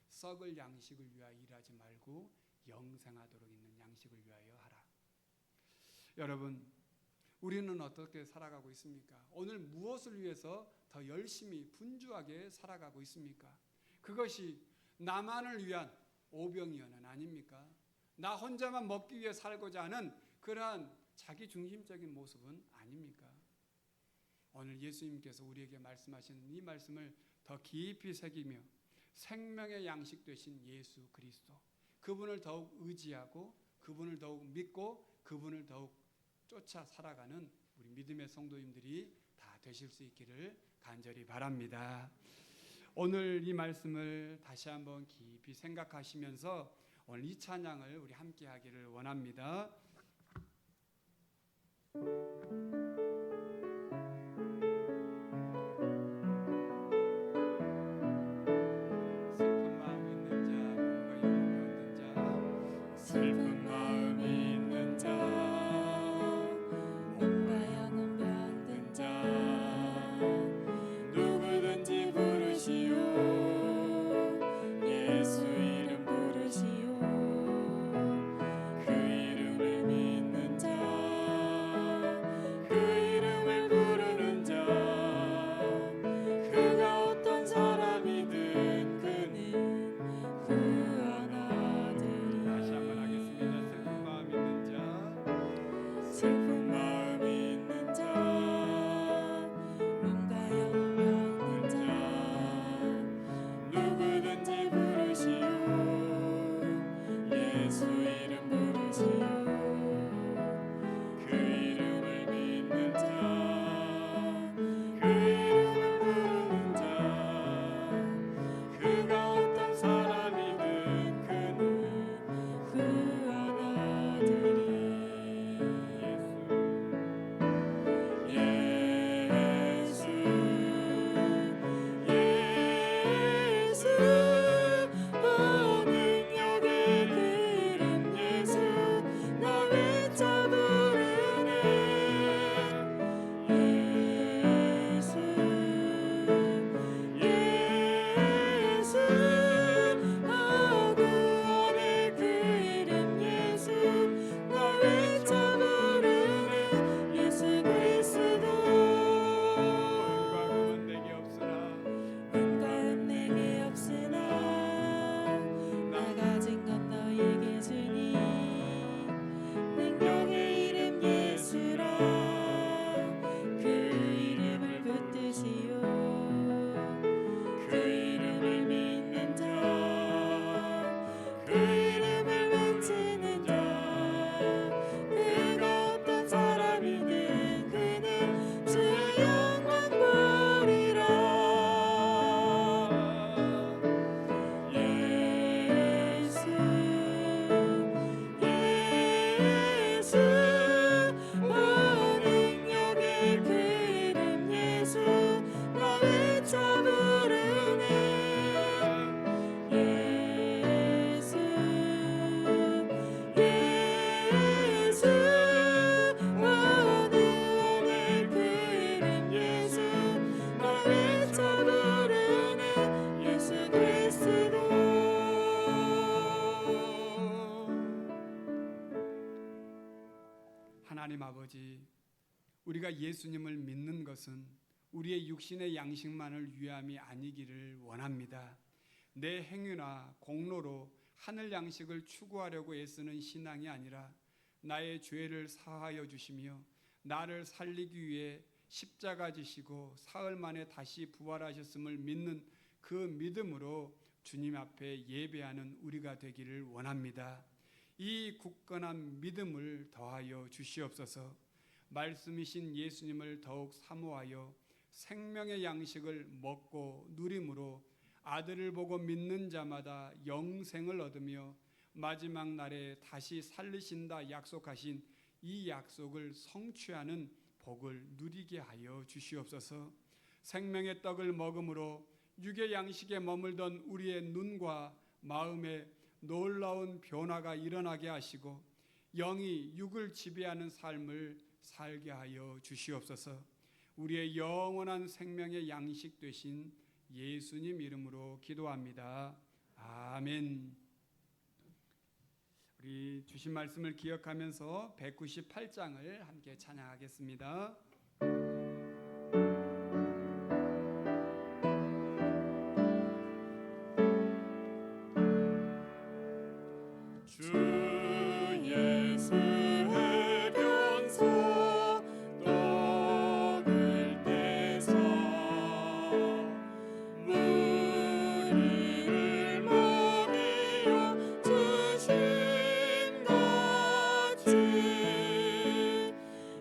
썩을 양식을 위하여 일하지 말고 영생하도록 있는 양식을 위하여 하라. 여러분, 우리는 어떻게 살아가고 있습니까? 오늘 무엇을 위해서 더 열심히 분주하게 살아가고 있습니까? 그것이 나만을 위한 오병이어는 아닙니까? 나 혼자만 먹기 위해 살고자 하는 그러한 자기중심적인 모습은 아닙니까? 오늘 예수님께서 우리에게 말씀하시는 이 말씀을 더 깊이 새기며 생명의 양식 되신 예수 그리스도, 그분을 더욱 의지하고 그분을 더욱 믿고 그분을 더욱 쫓아 살아가는 우리 믿음의 성도님들이 다 되실 수 있기를 간절히 바랍니다. 오늘 이 말씀을 다시 한번 깊이 생각하시면서 오늘 이 찬양을 우리 함께 하기를 원합니다. 슬픈 마음 있는 자, 뭔가 영혼 병든 자, 누구든지 부르시오 예수 이름 부르시오 그 이름을 믿는 자 그 이름을 부르는 자 그가 어떤 사람이든 그는 구원하리라 다시 한번 하겠습니다. 슬픈 마음 있는 자, 슬픈 마음 있는 자 뭔가 영혼 병든 자, 누구든지 부르시오 예수 이름 부르시오 그 이름을 믿는 자 그 이름을 부르는 자 그가 어떤 사람이든 그는 구원하리리 예수 예수 오 능력의 그 이름 예수 나 외쳐 부르네 예수 예수 오 구원의 그 이름 예수 나 외쳐 부르네 예수 그리스도 은과금은 내게 없으나 은과은 내게 없으나 나 가진 건 너에게 주니 능력의 이름 예수라 그 이름을 붙드시오 그 이름을 믿는 자 그 이름을 외치는 자 그가 어떤 사람이든 그는 주의 영광 보리라 예수 예수 오 능력의 그 이름 예수 나 외쳐 부르네 예수 예수 오 구원의 그 이름 예수 나 외쳐 부르네 예수 그리스도 하나님 아버지, 우리가 예수님을 믿는 것은 우리의 육신의 양식만을 위함이 아니기를 원합니다. 내 행위나 공로로 하늘 양식을 추구하려고 애쓰는 신앙이 아니라 나의 죄를 사하여 주시며 나를 살리기 위해 십자가 지시고 사흘 만에 다시 부활하셨음을 믿는 그 믿음으로 주님 앞에 예배하는 우리가 되기를 원합니다. 이 굳건한 믿음을 더하여 주시옵소서. 말씀이신 예수님을 더욱 사모하여 생명의 양식을 먹고 누림으로 아들을 보고 믿는 자마다 영생을 얻으며 마지막 날에 다시 살리신다 약속하신 이 약속을 성취하는 복을 누리게 하여 주시옵소서. 생명의 떡을 먹음으로 육의 양식에 머물던 우리의 눈과 마음에 놀라운 변화가 일어나게 하시고 영이 육을 지배하는 삶을 살게 하여 주시옵소서. 우리의 영원한 생명의 양식 되신 예수님 이름으로 기도합니다. 아멘. 우리 주신 말씀을 기억하면서 198장을 함께 찬양하겠습니다. 주 예수의 변소 떡을 떼사 무리를 먹이어 주심같이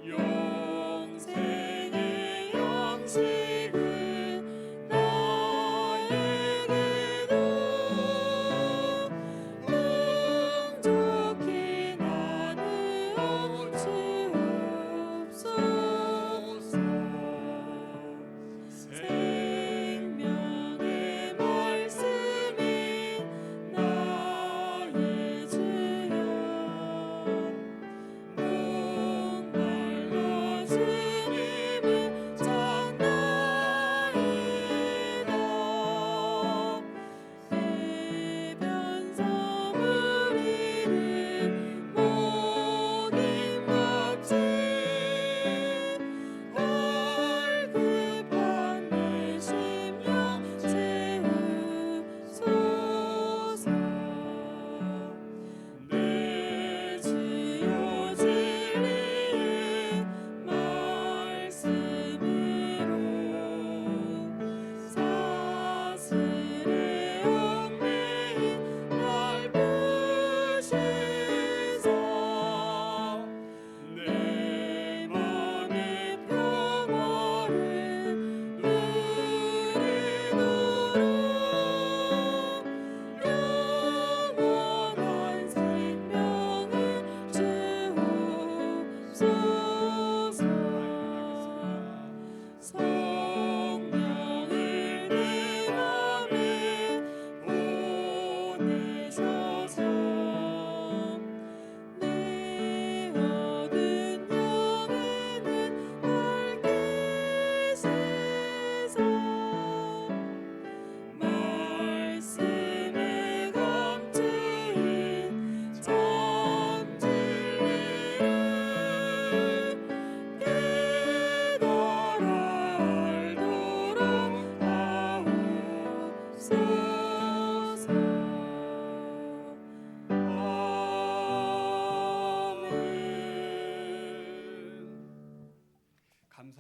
영생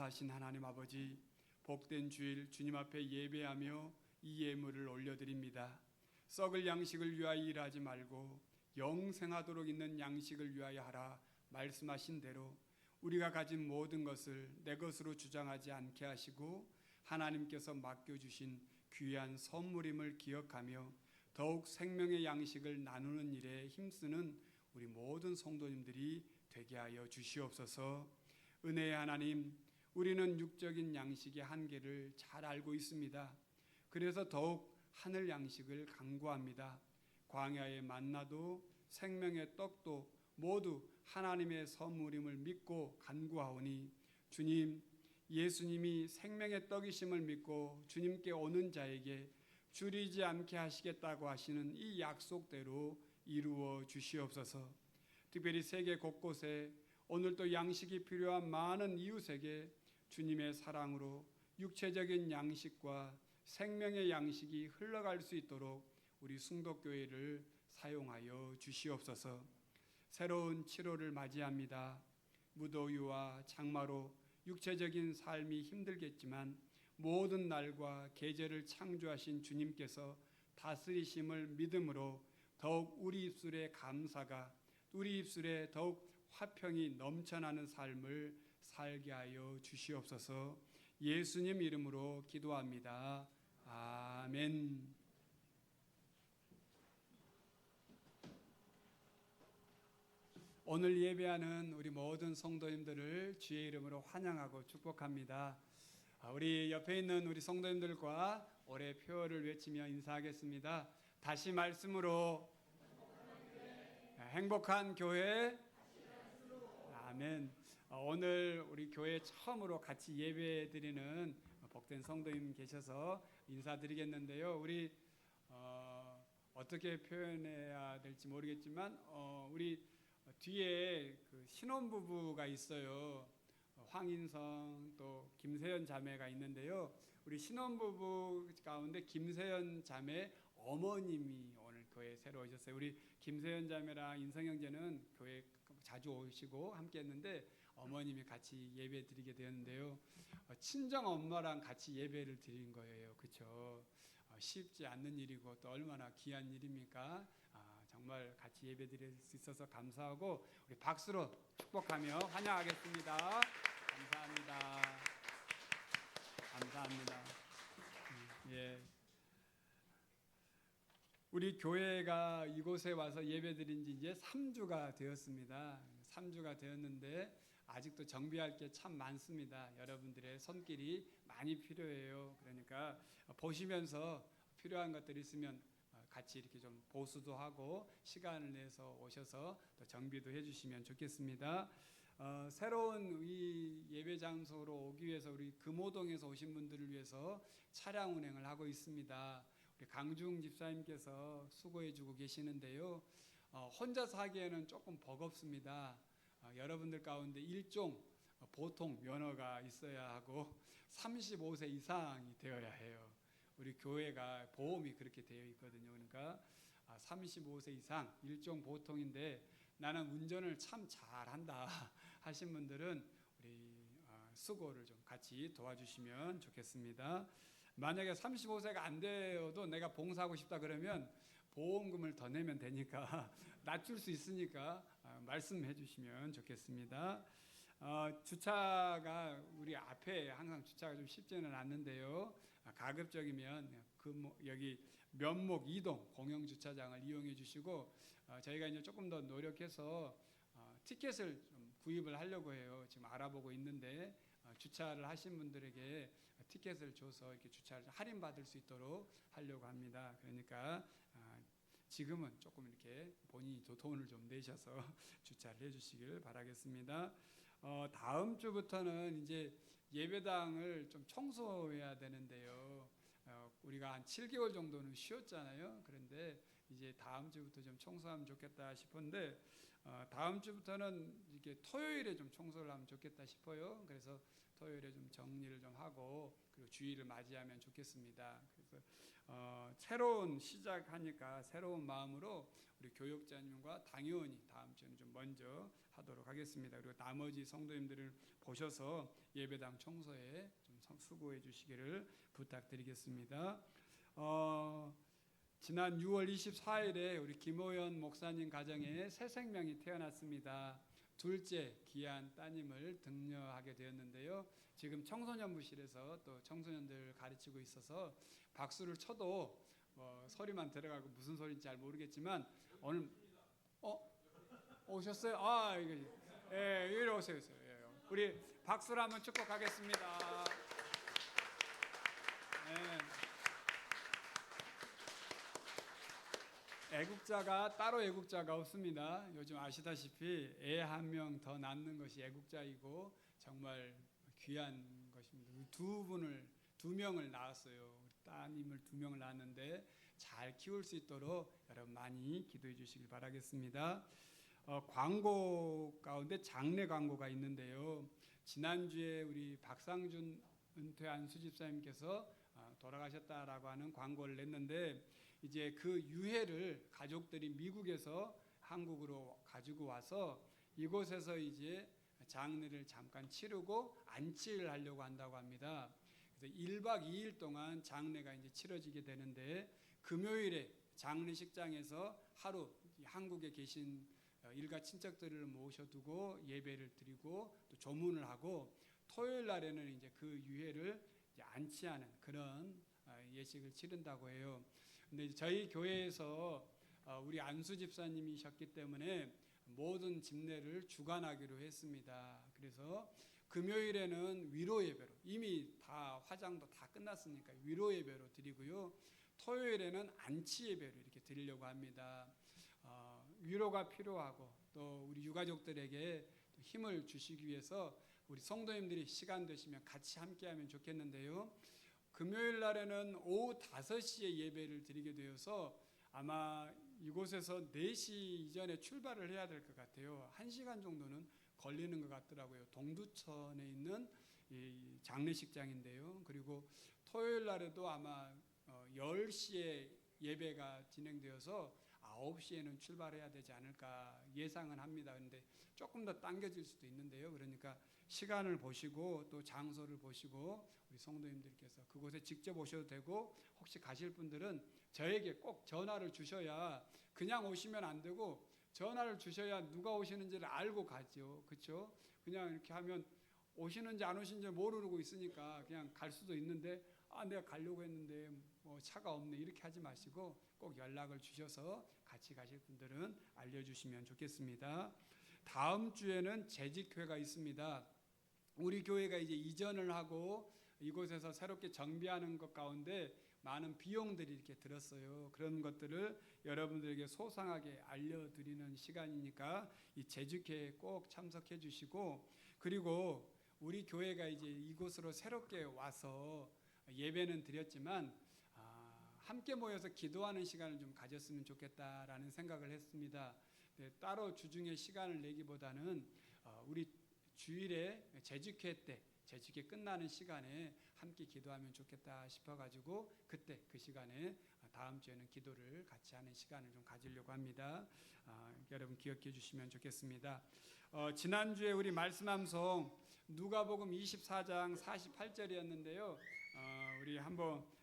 감사하신 하나님 아버지, 복된 주일 주님 앞에 예배하며 이 예물을 올려드립니다. 썩을 양식을 위하여 일하지 말고 영생하도록 있는 양식을 위하여 하라 말씀하신 대로 우리가 가진 모든 것을 내 것으로 주장하지 않게 하시고 하나님께서 맡겨주신 귀한 선물임을 기억하며 더욱 생명의 양식을 나누는 일에 힘쓰는 우리 모든 성도님들이 되게 하여 주시옵소서. 은혜의 하나님, 우리는 육적인 양식의 한계를 잘 알고 있습니다. 그래서 더욱 하늘 양식을 간구합니다. 광야의 만나도 생명의 떡도 모두 하나님의 선물임을 믿고 간구하오니 주님, 예수님이 생명의 떡이심을 믿고 주님께 오는 자에게 줄이지 않게 하시겠다고 하시는 이 약속대로 이루어 주시옵소서. 특별히 세계 곳곳에 오늘도 양식이 필요한 많은 이웃에게 주님의 사랑으로 육체적인 양식과 생명의 양식이 흘러갈 수 있도록 우리 숭덕교회를 사용하여 주시옵소서. 새로운 7월을 맞이합니다. 무더위와 장마로 육체적인 삶이 힘들겠지만 모든 날과 계절을 창조하신 주님께서 다스리심을 믿음으로 더욱 우리 입술에 감사가, 우리 입술에 더욱 화평이 넘쳐나는 삶을 살게 하여 주시옵소서. 예수님 이름으로 기도합니다. 아멘. 오늘 예배하는 우리 모든 성도님들을 주의 이름으로 환영하고 축복합니다. 우리 옆에 있는 우리 성도님들과 올해 표어를 외치며 인사하겠습니다. 다시 말씀으로 행복한 교회. 아멘. 오늘 우리 교회 처음으로 같이 예배드리는 복된 성도님 계셔서 인사드리겠는데요. 우리 어떻게 표현해야 될지 모르겠지만 우리 뒤에 그 신혼부부가 있어요. 황인성 또 김세연 자매가 있는데요. 우리 신혼부부 가운데 김세연 자매 어머님이 오늘 교회에 새로 오셨어요. 우리 김세연 자매랑 인성 형제는 교회 자주 오시고 함께 했는데 어머님이 같이 예배 드리게 되었는데요. 친정 엄마랑 같이 예배를 드린 거예요. 그렇죠? 쉽지 않는 일이고 또 얼마나 귀한 일입니까? 정말 같이 예배 드릴 수 있어서 감사하고 우리 박수로 축복하며 환영하겠습니다. 감사합니다. 감사합니다. 예. 우리 교회가 이곳에 와서 예배드린 지 이제 3주가 되었습니다. 3주가 되었는데 아직도 정비할 게 참 많습니다. 여러분들의 손길이 많이 필요해요. 그러니까 보시면서 필요한 것들이 있으면 같이 이렇게 좀 보수도 하고 시간을 내서 오셔서 또 정비도 해주시면 좋겠습니다. 새로운 이 예배 장소로 오기 위해서 우리 금호동에서 오신 분들을 위해서 차량 운행을 하고 있습니다. 우리 강중 집사님께서 수고해주고 계시는데요. 혼자서 하기에는 조금 버겁습니다. 여러분들 가운데 일종 보통 면허가 있어야 하고 35세 이상이 되어야 해요. 우리 교회가 보험이 그렇게 되어 있거든요. 그러니까 35세 이상 일종 보통인데 나는 운전을 참 잘한다 하신 분들은 우리 수고를 좀 같이 도와주시면 좋겠습니다. 만약에 35세가 안 되어도 내가 봉사하고 싶다 그러면 보험금을 더 내면 되니까 낮출 수 있으니까 말씀해 주시면 좋겠습니다. 주차가 우리 앞에 항상 주차가 좀 쉽지는 않는데요. 가급적이면 여기 면목 이동 공영 주차장을 이용해 주시고 저희가 이제 조금 더 노력해서 티켓을 좀 구입을 하려고 해요. 지금 알아보고 있는데 주차를 하신 분들에게 티켓을 줘서 이렇게 주차를 할인 받을 수 있도록 하려고 합니다. 그러니까 지금은 조금 이렇게 본인이 돈을 좀 내셔서 주차를 해주시길 바라겠습니다. 다음 주부터는 이제 예배당을 좀 청소해야 되는데요. 우리가 한 7개월 정도는 쉬었잖아요. 그런데 이제 다음 주부터 좀 청소하면 좋겠다 싶은데 다음 주부터는 이렇게 토요일에 좀 청소를 하면 좋겠다 싶어요. 그래서 토요일에 좀 정리를 좀 하고 그리고 주일을 맞이하면 좋겠습니다. 그래서 새로운 시작하니까 새로운 마음으로 우리 교육자님과 당의원이 다음 주에는 좀 먼저 하도록 하겠습니다. 그리고 나머지 성도님들을 보셔서 예배당 청소에 좀 수고해 주시기를 부탁드리겠습니다. 지난 6월 24일에 우리 김호연 목사님 가정에 새 생명이 태어났습니다. 둘째 귀한 따님을 등려하게 되었는데요. 지금 청소년부실에서 또 청소년들 가르치고 있어서 박수를 쳐도 소리만 들어가고 무슨 소리인지 잘 모르겠지만 오늘 오셨어요? 이거 이리 오세요. 우리 박수로 한번 축복하겠습니다. 따로 애국자가 없습니다. 요즘 아시다시피 애 한 명 더 낳는 것이 애국자이고 정말 귀한 것입니다. 두 명을 낳았어요. 따님을 2명을 낳았는데 잘 키울 수 있도록 여러분 많이 기도해 주시길 바라겠습니다. 광고 가운데 장례 광고가 있는데요. 지난주에 우리 박상준 은퇴한 수집사님께서 돌아가셨다라고 하는 광고를 냈는데 이제 그 유해를 가족들이 미국에서 한국으로 가지고 와서 이곳에서 이제 장례를 잠깐 치르고 안치를 하려고 한다고 합니다. 그래서 1박 2일 동안 장례가 이제 치러지게 되는데 금요일에 장례식장에서 하루 한국에 계신 일가 친척들을 모셔두고 예배를 드리고 또 조문을 하고 토요일 날에는 이제 그 유해를 이제 안치하는 그런 예식을 치른다고 해요. 근데 저희 교회에서 우리 안수 집사님이셨기 때문에 모든 집례를 주관하기로 했습니다. 그래서 금요일에는 위로 예배로 이미 다 화장도 다 끝났으니까 위로 예배로 드리고요. 토요일에는 안치 예배로 이렇게 드리려고 합니다. 위로가 필요하고 또 우리 유가족들에게 힘을 주시기 위해서 우리 성도님들이 시간 되시면 같이 함께하면 좋겠는데요. 금요일 날에는 오후 5시에 예배를 드리게 되어서 아마 이곳에서 4시 이전에 출발을 해야 될 것 같아요. 1시간 정도는 걸리는 것 같더라고요. 동두천에 있는 이 장례식장인데요. 그리고 토요일 날에도 아마 10시에 예배가 진행되어서 9시에는 출발해야 되지 않을까 예상은 합니다. 그런데 조금 더 당겨질 수도 있는데요. 그러니까 시간을 보시고 또 장소를 보시고 우리 성도님들께서 그곳에 직접 오셔도 되고 혹시 가실 분들은 저에게 꼭 전화를 주셔야 그냥 오시면 안 되고 전화를 주셔야 누가 오시는지를 알고 가죠. 그렇죠? 그냥 이렇게 하면 오시는지 안 오시는지 모르고 있으니까 그냥 갈 수도 있는데 내가 가려고 했는데 뭐 차가 없네 이렇게 하지 마시고 꼭 연락을 주셔서 같이 가실 분들은 알려주시면 좋겠습니다. 다음 주에는 재직회가 있습니다. 우리 교회가 이제 이전을 하고 이곳에서 새롭게 정비하는 것 가운데 많은 비용들이 이렇게 들었어요. 그런 것들을 여러분들에게 소상하게 알려드리는 시간이니까 이 재직회에 꼭 참석해 주시고 그리고 우리 교회가 이제 이곳으로 새롭게 와서 예배는 드렸지만 함께 모여서 기도하는 시간을 좀 가졌으면 좋겠다라는 생각을 했습니다. 따로 주중에 시간을 내기보다는 우리 주일에 재직회 때 재직회 끝나는 시간에 함께 기도하면 좋겠다 싶어가지고 그때 그 시간에 다음 주에는 기도를 같이 하는 시간을 좀 가지려고 합니다. 여러분 기억해 주시면 좋겠습니다. 지난주에 우리 말씀 암송 누가복음 24장 48절이었는데요. 우리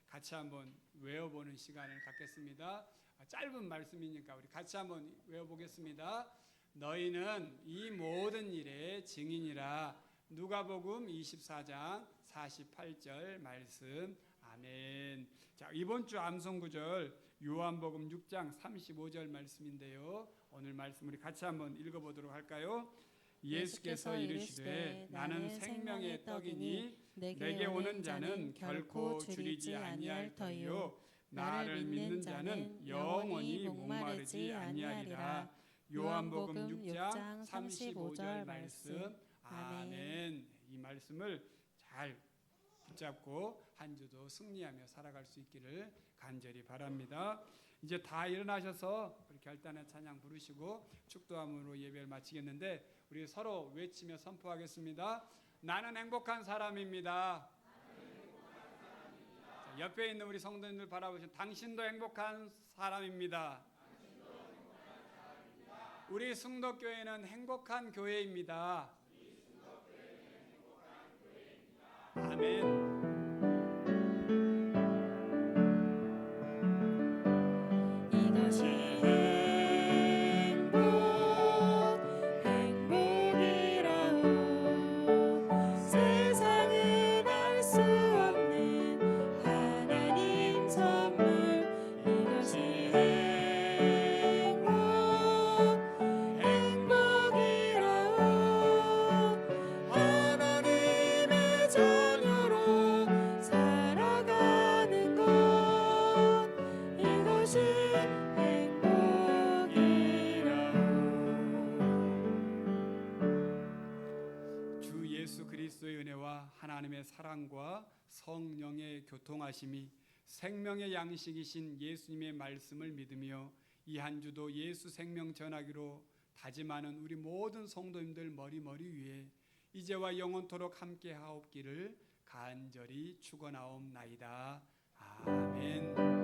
같이 한번 외워보는 시간을 갖겠습니다. 짧은 말씀이니까 우리 같이 한번 외워보겠습니다. 너희는 이 모든 일의 증인이라. 누가복음 24장 48절 말씀. 아멘. 자, 이번 주 암송 구절 요한복음 6장 35절 말씀인데요. 오늘 말씀 우리 같이 한번 읽어보도록 할까요? 예수께서 이르시되 나는 생명의 떡이니 내게 오는 자는 결코 줄이지 아니할 터이요 나를 믿는 자는 영원히 목마르지 아니하리라. 요한복음 6장 35절 말씀. 아멘. 이 말씀을 잘 붙잡고 한 주도 승리하며 살아갈 수 있기를 간절히 바랍니다. 이제 다 일어나셔서 우리 결단의 찬양 부르시고 축도함으로 예배를 마치겠는데 우리 서로 외치며 선포하겠습니다. 나는 행복한 사람입니다. 자, 옆에 있는 우리 성도님들 바라보시면 당신도 행복한 사람입니다. 우리 승덕교회는 행복한 교회입니다. 아멘. 이것이 행복이라오 세상은 알 수 없는 하나님 선물 이것이 행복이라오 하나님의 자녀로 살아가는 것 이것이 주 예수 그리스도의 은혜와 하나님의 사랑과 성령의 교통하심이 생명의 양식이신 예수님의 말씀을 믿으며 이 한 주도 예수 생명 전하기로 다짐하는 우리 모든 성도님들 머리 위에 이제와 영원토록 함께 하옵기를 간절히 축원하옵나이다. 아멘.